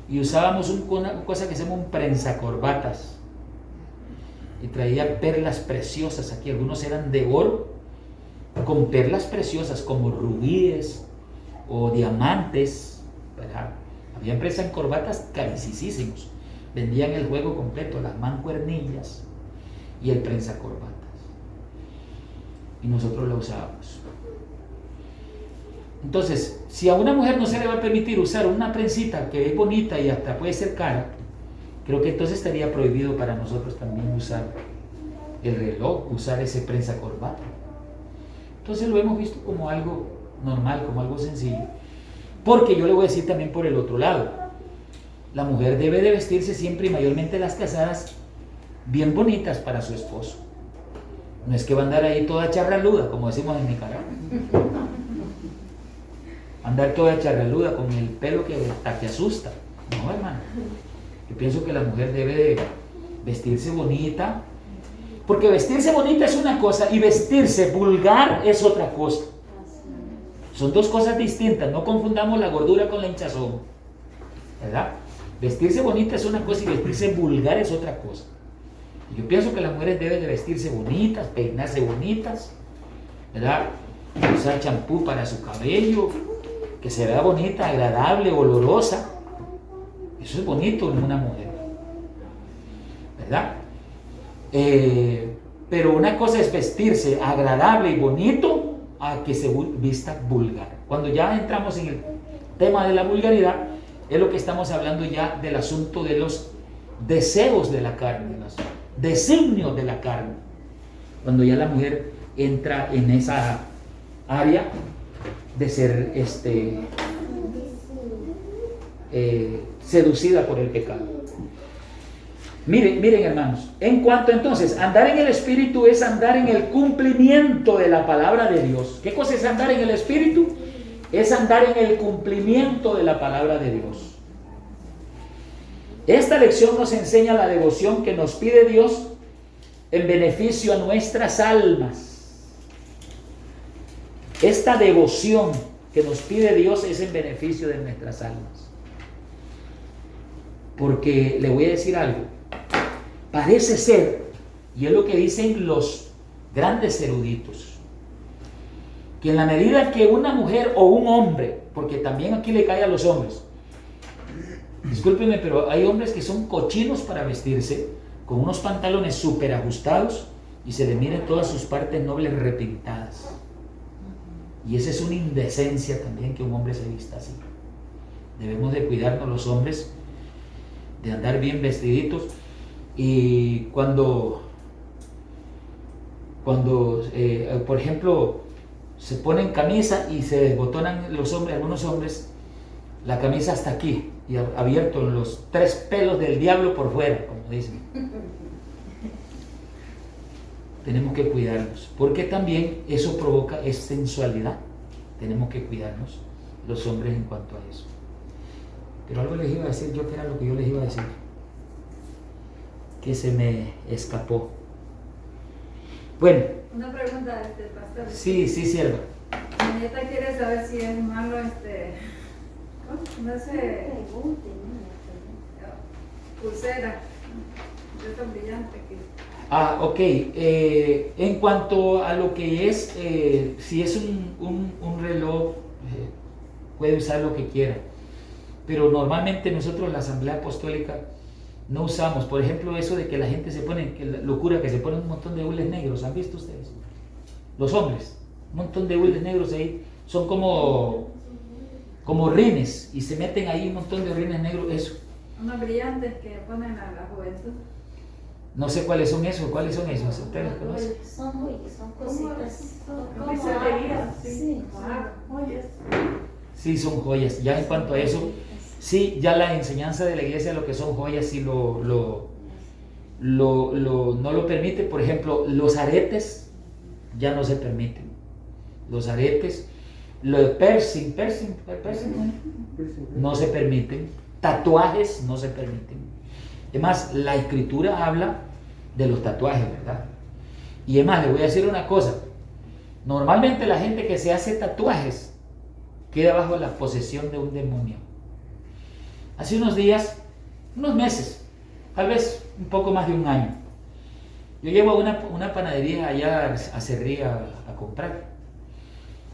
S1: y usábamos una cosa que se llama un prensacorbatas, y traía perlas preciosas aquí. Algunos eran de oro con perlas preciosas como rubíes o diamantes, ¿verdad? Había prensacorbatas carísimos, vendían el juego completo, las mancuernillas y el prensacorbatas, y nosotros lo usábamos. Entonces, si a una mujer no se le va a permitir usar una prensita que es bonita y hasta puede ser cara, creo que entonces estaría prohibido para nosotros también usar el reloj, usar ese prensacorbata. Entonces lo hemos visto como algo normal, como algo sencillo. Porque yo le voy a decir también por el otro lado, la mujer debe de vestirse siempre, y mayormente las casadas, bien bonitas para su esposo. No es que va a andar ahí toda charraluda, como decimos en Nicaragua. Andar toda charraluda con el pelo que hasta te asusta. No, hermano. Yo pienso que la mujer debe de vestirse bonita, porque vestirse bonita es una cosa y vestirse vulgar es otra cosa. Son dos cosas distintas. No confundamos la gordura con la hinchazón, ¿verdad? Vestirse bonita es una cosa y vestirse vulgar es otra cosa. Yo pienso que las mujeres deben de vestirse bonitas, peinarse bonitas, ¿verdad? Usar champú para su cabello, que se vea bonita, agradable, olorosa. Eso es bonito en una mujer, ¿verdad? Pero una cosa es vestirse agradable y bonito a que se vista vulgar. Cuando ya entramos en el tema de la vulgaridad, es lo que estamos hablando ya del asunto de los deseos de la carne, los designios de la carne. cuando ya la mujer entra en esa área de ser seducida por el pecado. Miren hermanos, en cuanto entonces, andar en el Espíritu es andar en el cumplimiento de la palabra de Dios. ¿Qué cosa es andar en el Espíritu? Es andar en el cumplimiento de la palabra de Dios. Esta lección nos enseña la devoción que nos pide Dios en beneficio a nuestras almas. Esta devoción que nos pide Dios es en beneficio de nuestras almas. Porque le voy a decir algo. Parece ser, y es lo que dicen los grandes eruditos, que en la medida que una mujer o un hombre, porque también aquí le cae a los hombres, discúlpenme, pero hay hombres que son cochinos para vestirse, con unos pantalones súper ajustados y se le miren todas sus partes nobles repintadas. Y esa es una indecencia también, que un hombre se vista así. Debemos de cuidarnos los hombres, de andar bien vestiditos. Y cuando por ejemplo, se ponen camisa y se desbotonan los hombres, algunos hombres, la camisa hasta aquí y abierto los 3 pelos del diablo por fuera, como dicen. Tenemos que cuidarnos, porque también eso provoca sensualidad. Tenemos que cuidarnos los hombres en cuanto a eso. Pero algo les iba a decir yo, que era lo que yo les iba a decir, que se me escapó. Bueno.
S7: Una pregunta, pastor.
S1: Sí, sierva.
S7: Mi nieta quiere saber si es malo ¿cómo no sé? Pulsera. De tan brillante que...
S1: Ok. En cuanto a lo que es, si es un reloj, puede usar lo que quiera. Pero normalmente nosotros, la Asamblea Apostólica, no usamos, por ejemplo, eso de que la gente se pone, que la locura que se ponen un montón de hules negros. ¿Han visto ustedes? Los hombres, un montón de hules negros ahí, son como rines, y se meten ahí un montón de rines negros, eso.
S7: Unos brillantes que ponen a la juventud.
S1: No sé cuáles son esos, ¿ustedes los conocen?
S2: Son cositas.
S4: Sí. Joyas.
S1: Sí, son joyas. Ya en cuanto a eso, sí, ya la enseñanza de la iglesia, lo que son joyas, sí no lo permite. Por ejemplo, los aretes ya no se permiten. Los aretes, lo de piercing no se permiten. Tatuajes no se permiten. Además, la escritura habla de los tatuajes, ¿verdad? Y además, le voy a decir una cosa. Normalmente la gente que se hace tatuajes queda bajo la posesión de un demonio. Hace unos días, unos meses, tal vez un poco más de un año, yo llego a una panadería allá a Cerría a comprar.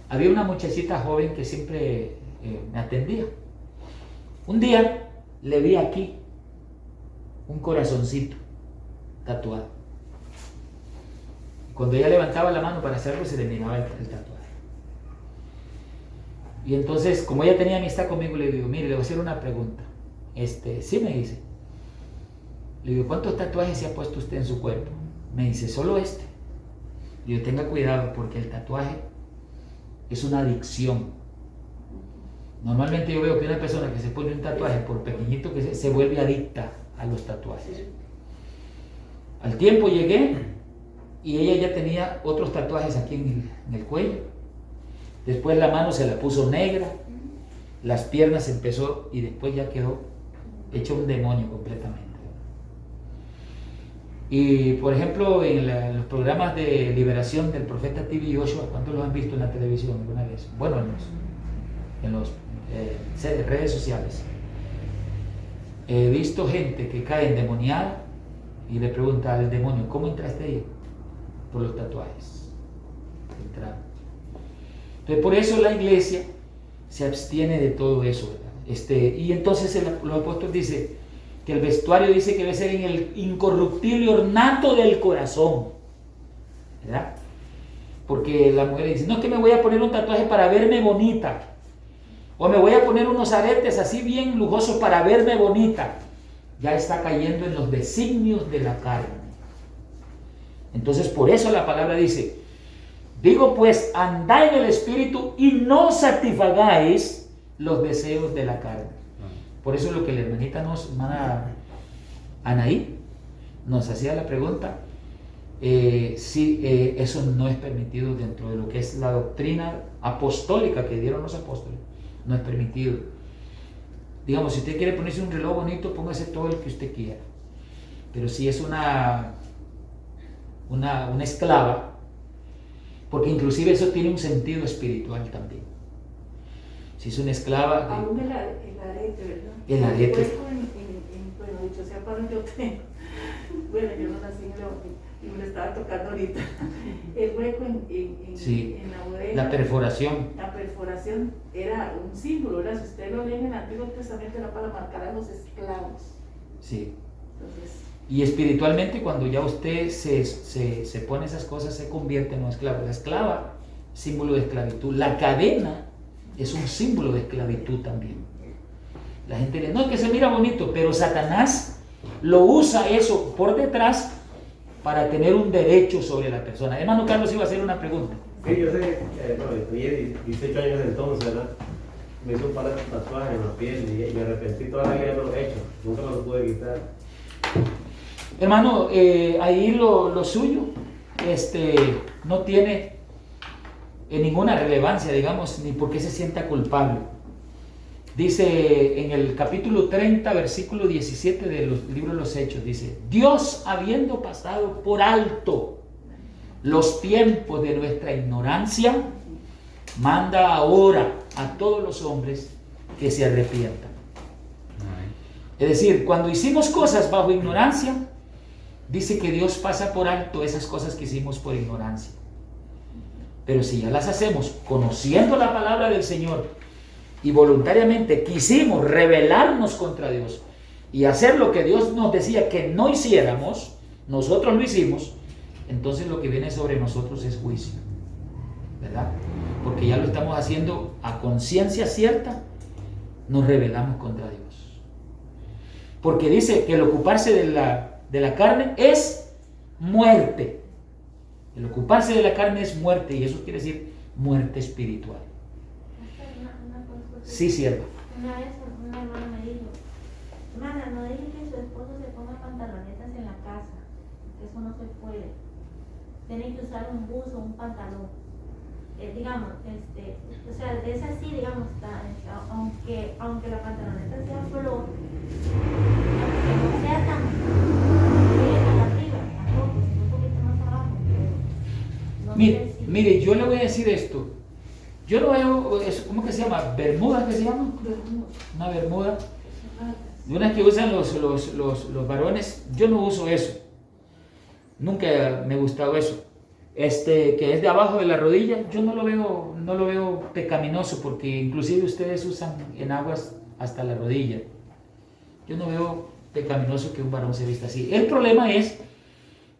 S1: Había una muchachita joven que siempre me atendía. Un día le vi aquí un corazoncito tatuado. Cuando ella levantaba la mano para hacerlo, se le miraba el tatuaje. Y entonces, como ella tenía amistad conmigo, le digo, mire, le voy a hacer una pregunta. Sí, me dice. Le digo, ¿cuántos tatuajes se ha puesto usted en su cuerpo? Me dice, solo este. Le digo, tenga cuidado, porque el tatuaje es una adicción. Normalmente yo veo que una persona que se pone un tatuaje, por pequeñito que se vuelve adicta a los tatuajes. Al tiempo llegué y ella ya tenía otros tatuajes aquí en el cuello. Después la mano se la puso negra, las piernas empezó y después ya quedó hecho un demonio completamente. Y por ejemplo, en los programas de liberación del profeta T.B. Joshua, ¿cuántos los han visto en la televisión alguna vez? Bueno, en los redes sociales. He visto gente que cae endemoniada y le pregunta al demonio, ¿cómo entraste ahí? Por los tatuajes. Entraron. Entonces, por eso la iglesia se abstiene de todo eso, ¿verdad? Y entonces los apóstoles dicen que el vestuario dice que debe ser en el incorruptible ornato del corazón, ¿verdad? Porque la mujer dice, no es que me voy a poner un tatuaje para verme bonita, o me voy a poner unos aretes así bien lujosos para verme bonita. Ya está cayendo en los designios de la carne. Entonces por eso la palabra dice, digo pues, andad en el Espíritu y no satisfagáis los deseos de la carne. Por eso lo que la hermanita hermana Anaí nos hacía la pregunta, si eso no es permitido dentro de lo que es la doctrina apostólica que dieron los apóstoles, no es permitido. Digamos, si usted quiere ponerse un reloj bonito, póngase todo el que usted quiera, pero si es una esclava, porque inclusive eso tiene un sentido espiritual también. Si es una esclava
S4: aún el arete, ¿verdad?
S1: El arete.
S4: Puesto bueno, dicho sea para yo tengo. Bueno, yo no nací en León y me lo estaba tocando ahorita. El hueco
S1: Sí,
S4: en la bodega.
S1: la perforación.
S4: La perforación era un símbolo, ¿verdad? Si usted lo lee en el Antiguo Testamento era para marcar a los esclavos.
S1: Sí.
S4: Entonces,
S1: Y espiritualmente, cuando ya usted se pone esas cosas, se convierte en un esclavo. La esclava, símbolo de esclavitud. La cadena es un símbolo de esclavitud también. La gente dice, no, es que se mira bonito, pero Satanás lo usa eso por detrás para tener un derecho sobre la persona. Hermano Carlos iba a hacer una pregunta.
S5: Sí, yo sé, tenía 18 años entonces, ¿verdad? Me hizo un par de tatuajes en la piel y me arrepentí, toda la vida no lo he hecho, nunca me lo pude quitar.
S1: Hermano, ahí lo suyo no tiene ninguna relevancia, digamos, ni por qué se sienta culpable. Dice en el capítulo 30, versículo 17 del libro de los Hechos, dice, Dios, habiendo pasado por alto los tiempos de nuestra ignorancia, manda ahora a todos los hombres que se arrepientan. Es decir, cuando hicimos cosas bajo ignorancia, dice que Dios pasa por alto esas cosas que hicimos por ignorancia. Pero si ya las hacemos conociendo la palabra del Señor y voluntariamente quisimos rebelarnos contra Dios y hacer lo que Dios nos decía que no hiciéramos, nosotros lo hicimos, entonces lo que viene sobre nosotros es juicio, ¿verdad? Porque ya lo estamos haciendo a conciencia cierta, nos rebelamos contra Dios. Porque dice que el ocuparse de la carne es muerte. El ocuparse de la carne es muerte, y eso quiere decir muerte espiritual.
S6: Una consulta.
S1: Sí, sierva.
S6: Una vez una hermana me dijo, hermana, no deje que su esposo se ponga pantalonetas en la casa, que eso no se puede. Tiene que usar un buzo, un pantalón. Digamos, o sea, es así, digamos, aunque la pantaloneta sea flor, que no sea tan arriba, tampoco, sino un poquito más abajo. No sé si...
S1: Mire, yo le voy a decir esto. Yo lo veo, ¿cómo que se llama? ¿Bermuda que se llama? Una bermuda. De unas que usan los varones. Yo no uso eso. Nunca me ha gustado eso. Que es de abajo de la rodilla, yo no lo veo pecaminoso, porque inclusive ustedes usan en aguas hasta la rodilla. Yo no veo pecaminoso que un varón se vista así. El problema es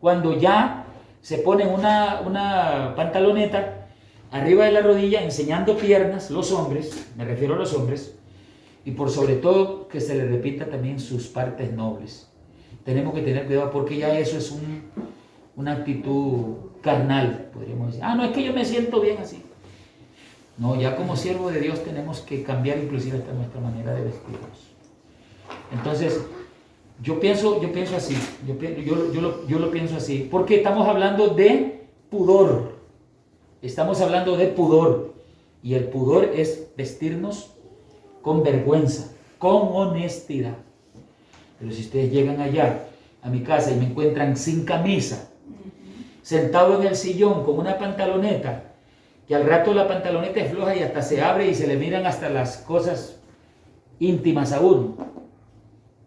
S1: cuando ya se ponen una pantaloneta arriba de la rodilla, enseñando piernas, los hombres, me refiero a los hombres, y por sobre todo que se les repita también sus partes nobles. Tenemos que tener cuidado, porque ya eso es una actitud carnal, podríamos decir. No, es que yo me siento bien así. No, ya como siervo de Dios tenemos que cambiar inclusive hasta nuestra manera de vestirnos. Entonces, yo pienso así, yo lo pienso así, porque estamos hablando de pudor. Estamos hablando de pudor, y el pudor es vestirnos con vergüenza, con honestidad. Pero si ustedes llegan allá a mi casa y me encuentran sin camisa, sentado en el sillón con una pantaloneta, que al rato la pantaloneta es floja y hasta se abre y se le miran hasta las cosas íntimas a uno,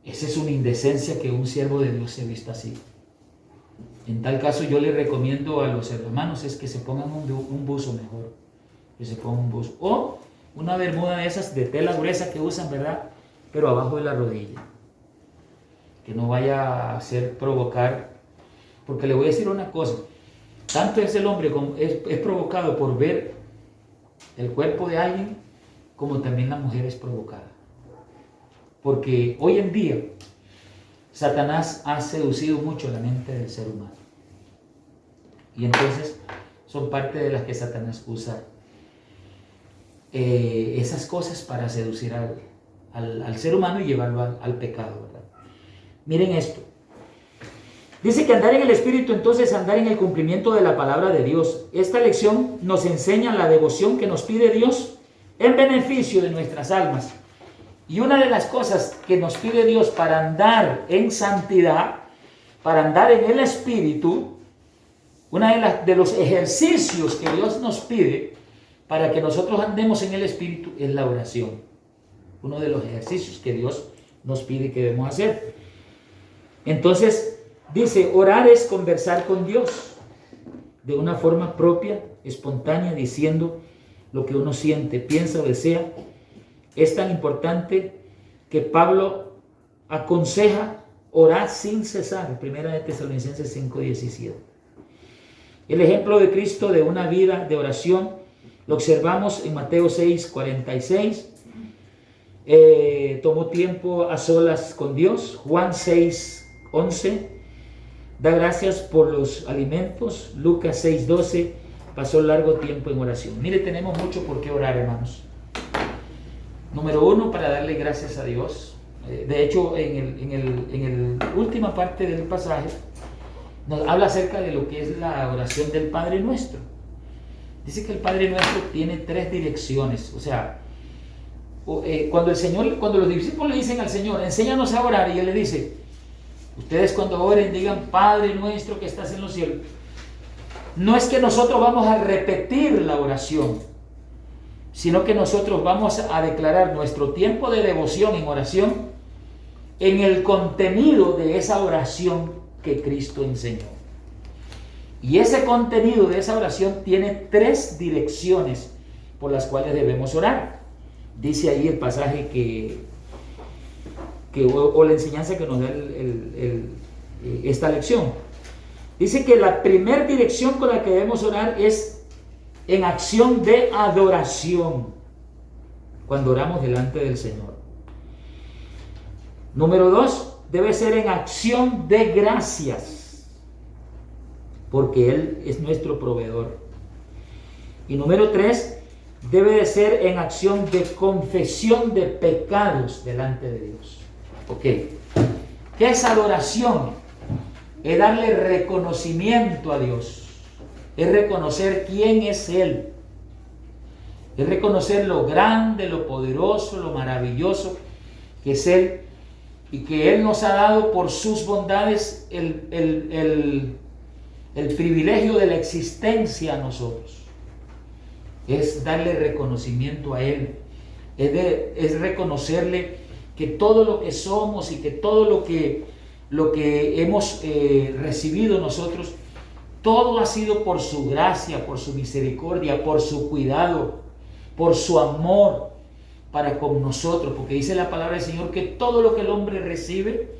S1: esa es una indecencia que un siervo de Dios se vista así. En tal caso yo le recomiendo a los hermanos es que se pongan un buzo mejor, que se pongan un buzo, o una bermuda de esas de tela gruesa que usan, ¿verdad? Pero abajo de la rodilla, que no vaya a hacer provocar, porque le voy a decir una cosa, tanto es el hombre como es provocado por ver el cuerpo de alguien, como también la mujer es provocada, porque hoy en día Satanás ha seducido mucho la mente del ser humano. Y entonces son parte de las que Satanás usa esas cosas para seducir al ser humano y llevarlo al pecado, ¿verdad? Miren esto. Dice que andar en el Espíritu, entonces andar en el cumplimiento de la palabra de Dios. Esta lección nos enseña la devoción que nos pide Dios en beneficio de nuestras almas. Y una de las cosas que nos pide Dios para andar en santidad, para andar en el Espíritu, de los ejercicios que Dios nos pide para que nosotros andemos en el Espíritu es la oración. Uno de los ejercicios que Dios nos pide que debemos hacer. Entonces, dice, orar es conversar con Dios de una forma propia, espontánea, diciendo lo que uno siente, piensa o desea. Es tan importante que Pablo aconseja orar sin cesar, 1 Tesalonicenses 5:17. El ejemplo de Cristo de una vida de oración lo observamos en Mateo 6:46. Tomó tiempo a solas con Dios. Juan 6:11. Da gracias por los alimentos. Lucas 6:12. Pasó largo tiempo en oración. Mire, tenemos mucho por qué orar, hermanos. Número uno, para darle gracias a Dios. De hecho, en la última parte del pasaje nos habla acerca de lo que es la oración del Padre Nuestro. Dice que el Padre Nuestro tiene 3 direcciones. O sea, cuando los discípulos le dicen al Señor, enséñanos a orar, y Él le dice, ustedes cuando oren digan, Padre Nuestro que estás en los cielos. No es que nosotros vamos a repetir la oración, sino que nosotros vamos a declarar nuestro tiempo de devoción en oración en el contenido de esa oración que Cristo enseñó. Y ese contenido de esa oración tiene 3 direcciones por las cuales debemos orar. Dice ahí el pasaje o la enseñanza que nos da esta lección. Dice que la primera dirección con la que debemos orar es en acción de adoración, cuando oramos delante del Señor. Número 2, debe ser en acción de gracias, porque Él es nuestro proveedor. Y número 3, debe de ser en acción de confesión de pecados delante de Dios. Ok, ¿qué es adoración? Es darle reconocimiento a Dios. Es reconocer quién es Él. Es reconocer lo grande, lo poderoso, lo maravilloso que es Él. Y que Él nos ha dado por sus bondades el privilegio de la existencia a nosotros. Es darle reconocimiento a Él. Es reconocerle que todo lo que somos y que todo lo que hemos recibido nosotros, todo ha sido por su gracia, por su misericordia, por su cuidado, por su amor para con nosotros. Porque dice la palabra del Señor que todo lo que el hombre recibe,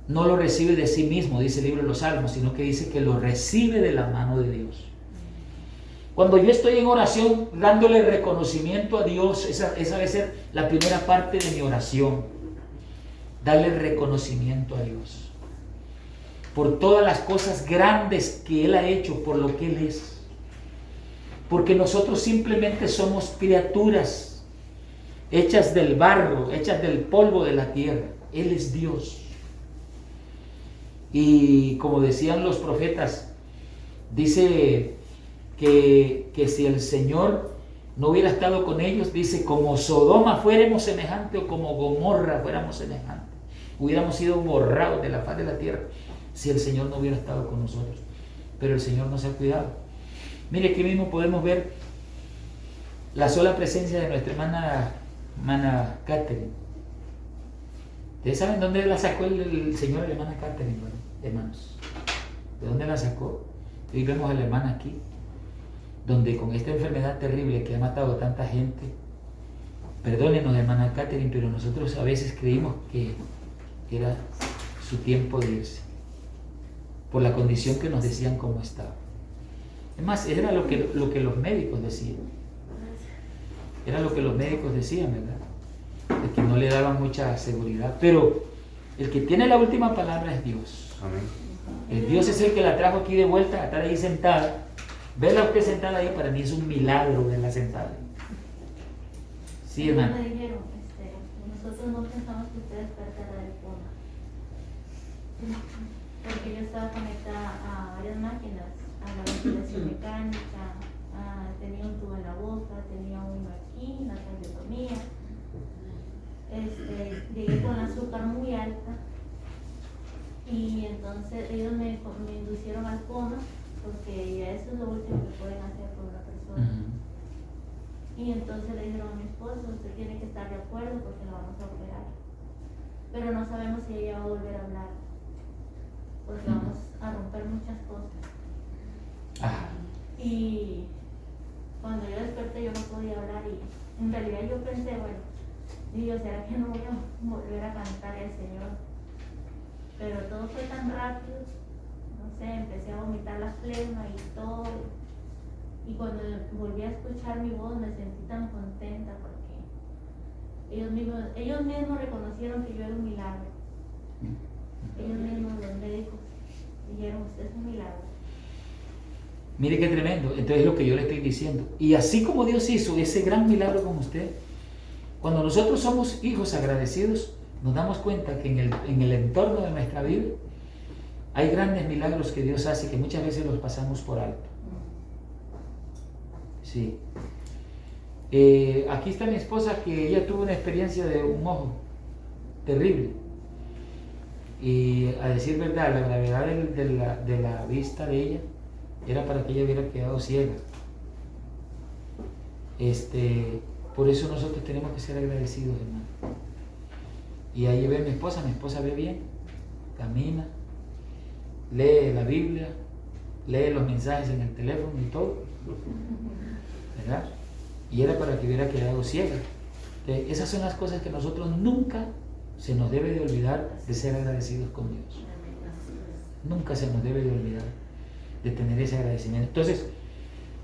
S1: no lo recibe de sí mismo, dice el libro de los Salmos, sino que dice que lo recibe de la mano de Dios. Cuando yo estoy en oración dándole reconocimiento a Dios, esa debe ser la primera parte de mi oración. Darle reconocimiento a Dios por todas las cosas grandes que Él ha hecho, por lo que Él es. Porque nosotros simplemente somos criaturas hechas del barro, hechas del polvo de la tierra. Él es Dios. Y como decían los profetas, dice que si el Señor no hubiera estado con ellos, dice, como Sodoma fuéramos semejante o como Gomorra fuéramos semejante. Hubiéramos sido borrados de la faz de la tierra si el Señor no hubiera estado con nosotros. Pero el Señor nos ha cuidado. Mire, aquí mismo podemos ver la sola presencia de nuestra hermana Catherine. ¿Ustedes saben dónde la sacó el Señor a la hermana Catherine, hermanos? ¿De dónde la sacó? Hoy vemos a la hermana aquí, donde con esta enfermedad terrible que ha matado a tanta gente, perdónenos, hermana Catherine, pero nosotros a veces creímos que era su tiempo de irse, por la condición que nos decían cómo estaba. Es más, era lo que los médicos decían. Era lo que los médicos decían, ¿verdad? De que no le daban mucha seguridad. Pero el que tiene la última palabra es Dios.
S8: Amén.
S1: El Dios es el que la trajo aquí de vuelta a estar ahí sentada. Verla usted sentada ahí, para mí es un milagro verla sentada ahí. Sí,
S6: Ellos
S1: hermano.
S6: me dijeron, nosotros no pensamos que usted despertara del coma. Porque yo estaba conectada a varias máquinas, a la ventilación mecánica, tenía un tubo en la boca, tenía uno aquí, una traqueotomía. Llegué con azúcar muy alta y entonces ellos me inducieron al coma, porque ya eso es lo último que pueden hacer por una persona. Y entonces le dijeron a mi esposo, usted tiene que estar de acuerdo porque lo vamos a operar, pero no sabemos si ella va a volver a hablar, porque vamos a romper muchas cosas. Y cuando yo desperté yo no podía hablar, y en realidad yo pensé, bueno, digo, ¿será que no voy a volver a cantar al Señor? Pero todo fue tan rápido, no sé, empecé a vomitar la flema y todo. Y cuando volví a escuchar mi voz me sentí tan contenta, porque ellos mismos reconocieron que yo era un milagro. Ellos mismos, los médicos, dijeron, usted es un milagro.
S1: Mire qué tremendo. Entonces es lo que yo le estoy diciendo. Y así como Dios hizo ese gran milagro con usted, cuando nosotros somos hijos agradecidos, nos damos cuenta que en el entorno de nuestra vida hay grandes milagros que Dios hace, que muchas veces los pasamos por alto. Sí. Aquí está mi esposa, que ella tuvo una experiencia de un ojo terrible. Y a decir verdad, la gravedad de la vista de ella era para que ella hubiera quedado ciega. Por eso nosotros tenemos que ser agradecidos, hermano. Y ahí ve mi esposa ve bien, camina, lee la Biblia, lee los mensajes en el teléfono y todo, ¿verdad? Y era para que hubiera quedado ciega. Entonces, esas son las cosas que nosotros nunca se nos debe de olvidar, de ser agradecidos con Dios. Nunca se nos debe de olvidar de tener ese agradecimiento. Entonces,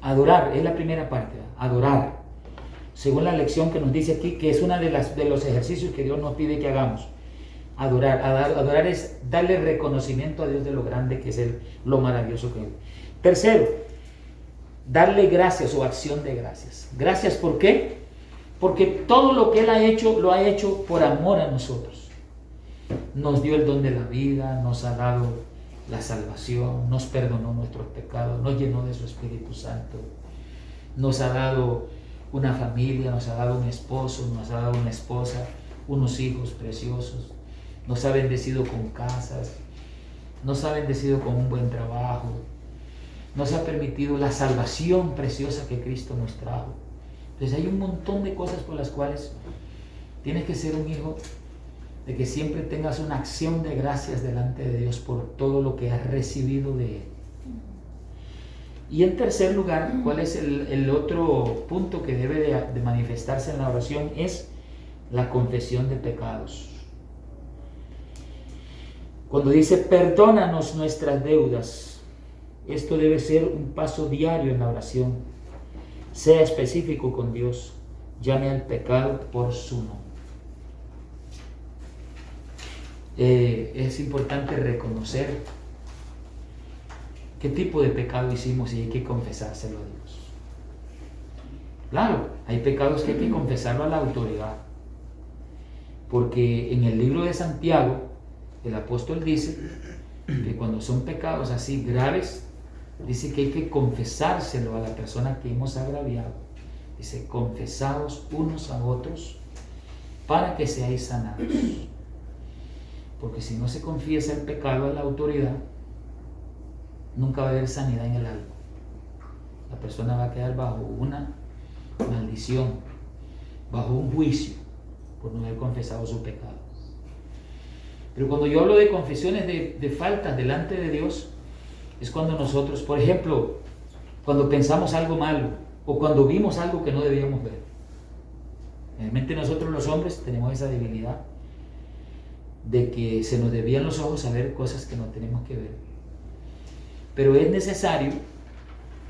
S1: adorar es la primera parte, ¿verdad? Adorar, según la lección que nos dice aquí, que es una de los ejercicios que Dios nos pide que hagamos. Adorar es darle reconocimiento a Dios de lo grande que es Él, lo maravilloso que es. Tercero, darle gracias o acción de gracias. Gracias, ¿por qué? Porque todo lo que Él ha hecho, lo ha hecho por amor a nosotros. Nos dio el don de la vida, nos ha dado la salvación, nos perdonó nuestros pecados, nos llenó de su Espíritu Santo, nos ha dado una familia, nos ha dado un esposo, nos ha dado una esposa, unos hijos preciosos, nos ha bendecido con casas, nos ha bendecido con un buen trabajo, nos ha permitido la salvación preciosa que Cristo nos trajo. Entonces hay un montón de cosas por las cuales tienes que ser un hijo, de que siempre tengas una acción de gracias delante de Dios por todo lo que has recibido de Él. Y en tercer lugar, ¿cuál es el otro punto que debe de manifestarse en la oración? Es la confesión de pecados. Cuando dice perdónanos nuestras deudas, esto debe ser un paso diario en la oración. Sea específico con Dios, llame al pecado por su nombre. Es importante reconocer qué tipo de pecado hicimos y hay que confesárselo a Dios. Claro, hay pecados que hay que confesarlo a la autoridad, porque en el libro de Santiago el apóstol dice que cuando son pecados así graves, dice que hay que confesárselo a la persona que hemos agraviado. Dice, confesaos unos a otros para que seáis sanados. Porque si no se confiesa el pecado a la autoridad, nunca va a haber sanidad en el alma. La persona va a quedar bajo una maldición, bajo un juicio, por no haber confesado su pecado. Pero cuando yo hablo de confesiones de faltas delante de Dios, es cuando nosotros, por ejemplo, cuando pensamos algo malo, o cuando vimos algo que no debíamos ver. Realmente nosotros los hombres tenemos esa debilidad de que se nos desvían los ojos a ver cosas que no tenemos que ver. Pero es necesario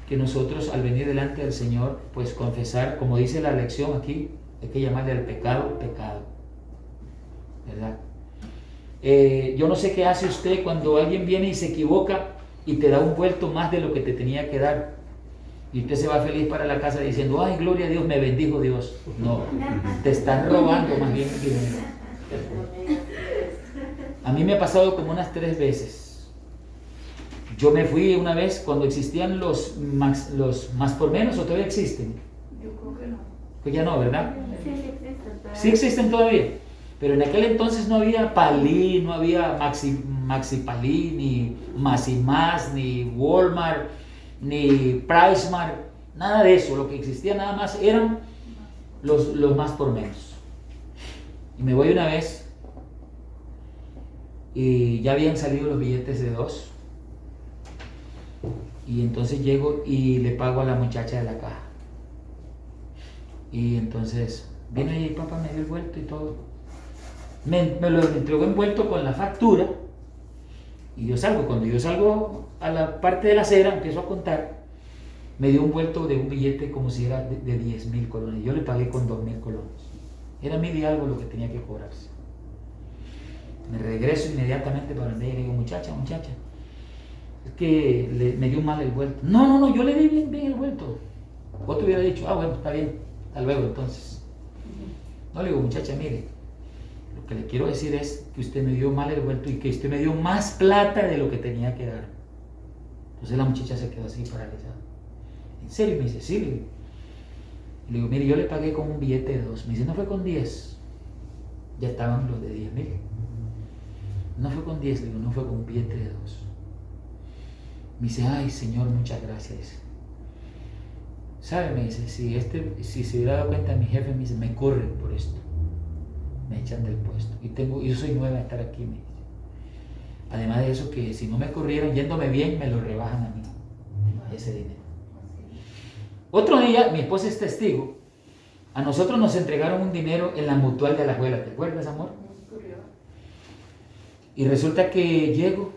S1: que nosotros, al venir delante del Señor, pues confesar, como dice la lección aquí, hay que llamarle al pecado, pecado, ¿verdad? Yo no sé qué hace usted cuando alguien viene y se equivoca y te da un vuelto más de lo que te tenía que dar. Y usted se va feliz para la casa diciendo, ay, gloria a Dios, me bendijo Dios. No, te están robando más bien el dinero. A mí me ha pasado como unas 3 veces. Yo me fui una vez cuando existían los más por menos, ¿o todavía existen?
S4: Yo creo que no.
S1: Pues ya no, ¿verdad?
S6: Sí, sí existen todavía.
S1: Sí existen todavía. Pero en aquel entonces no había Palí, no había Maxi Palí, ni Más y Más, ni Walmart, ni PriceMart, nada de eso. Lo que existía nada más eran los más por menos. Y me voy una vez y ya habían salido los billetes de 2. Y entonces llego y le pago a la muchacha de la caja. Y entonces viene y papá me dio el vuelto y todo. Me lo entregó envuelto con la factura. Y yo salgo. Cuando yo salgo a la parte de la acera, empiezo a contar. Me dio un vuelto de un billete como si era de 10,000 colones. Yo le pagué con 2,000 colones. Era 1,000 y algo lo que tenía que cobrarse. Me regreso inmediatamente para donde ella y le digo, muchacha, es que me dio mal el vuelto. No, yo le di bien el vuelto. Vos te hubiera dicho, bueno, está bien, hasta luego entonces. No, le digo, muchacha, mire, lo que le quiero decir es que usted me dio mal el vuelto y que usted me dio más plata de lo que tenía que dar. Entonces la muchacha se quedó así paralizada. ¿En serio? Me dice, sí. Y le digo, mire, yo le pagué con un billete de 2. Me dice, no fue con 10. Ya estaban los de 10,000. No fue con 10, le digo, no fue con un billete de 2. Me dice, ay, señor, muchas gracias. ¿Sabe? Me dice, si se hubiera dado cuenta mi jefe, me dice, me corren por esto. Me echan del puesto. Y yo soy nueva a estar aquí, me dice. Además de eso, que si no me corrieran, yéndome bien, me lo rebajan a mí, ese dinero. Otro día, mi esposa es testigo, a nosotros nos entregaron un dinero en la Mutual de Alajuela. ¿Te acuerdas, amor? Y resulta que llego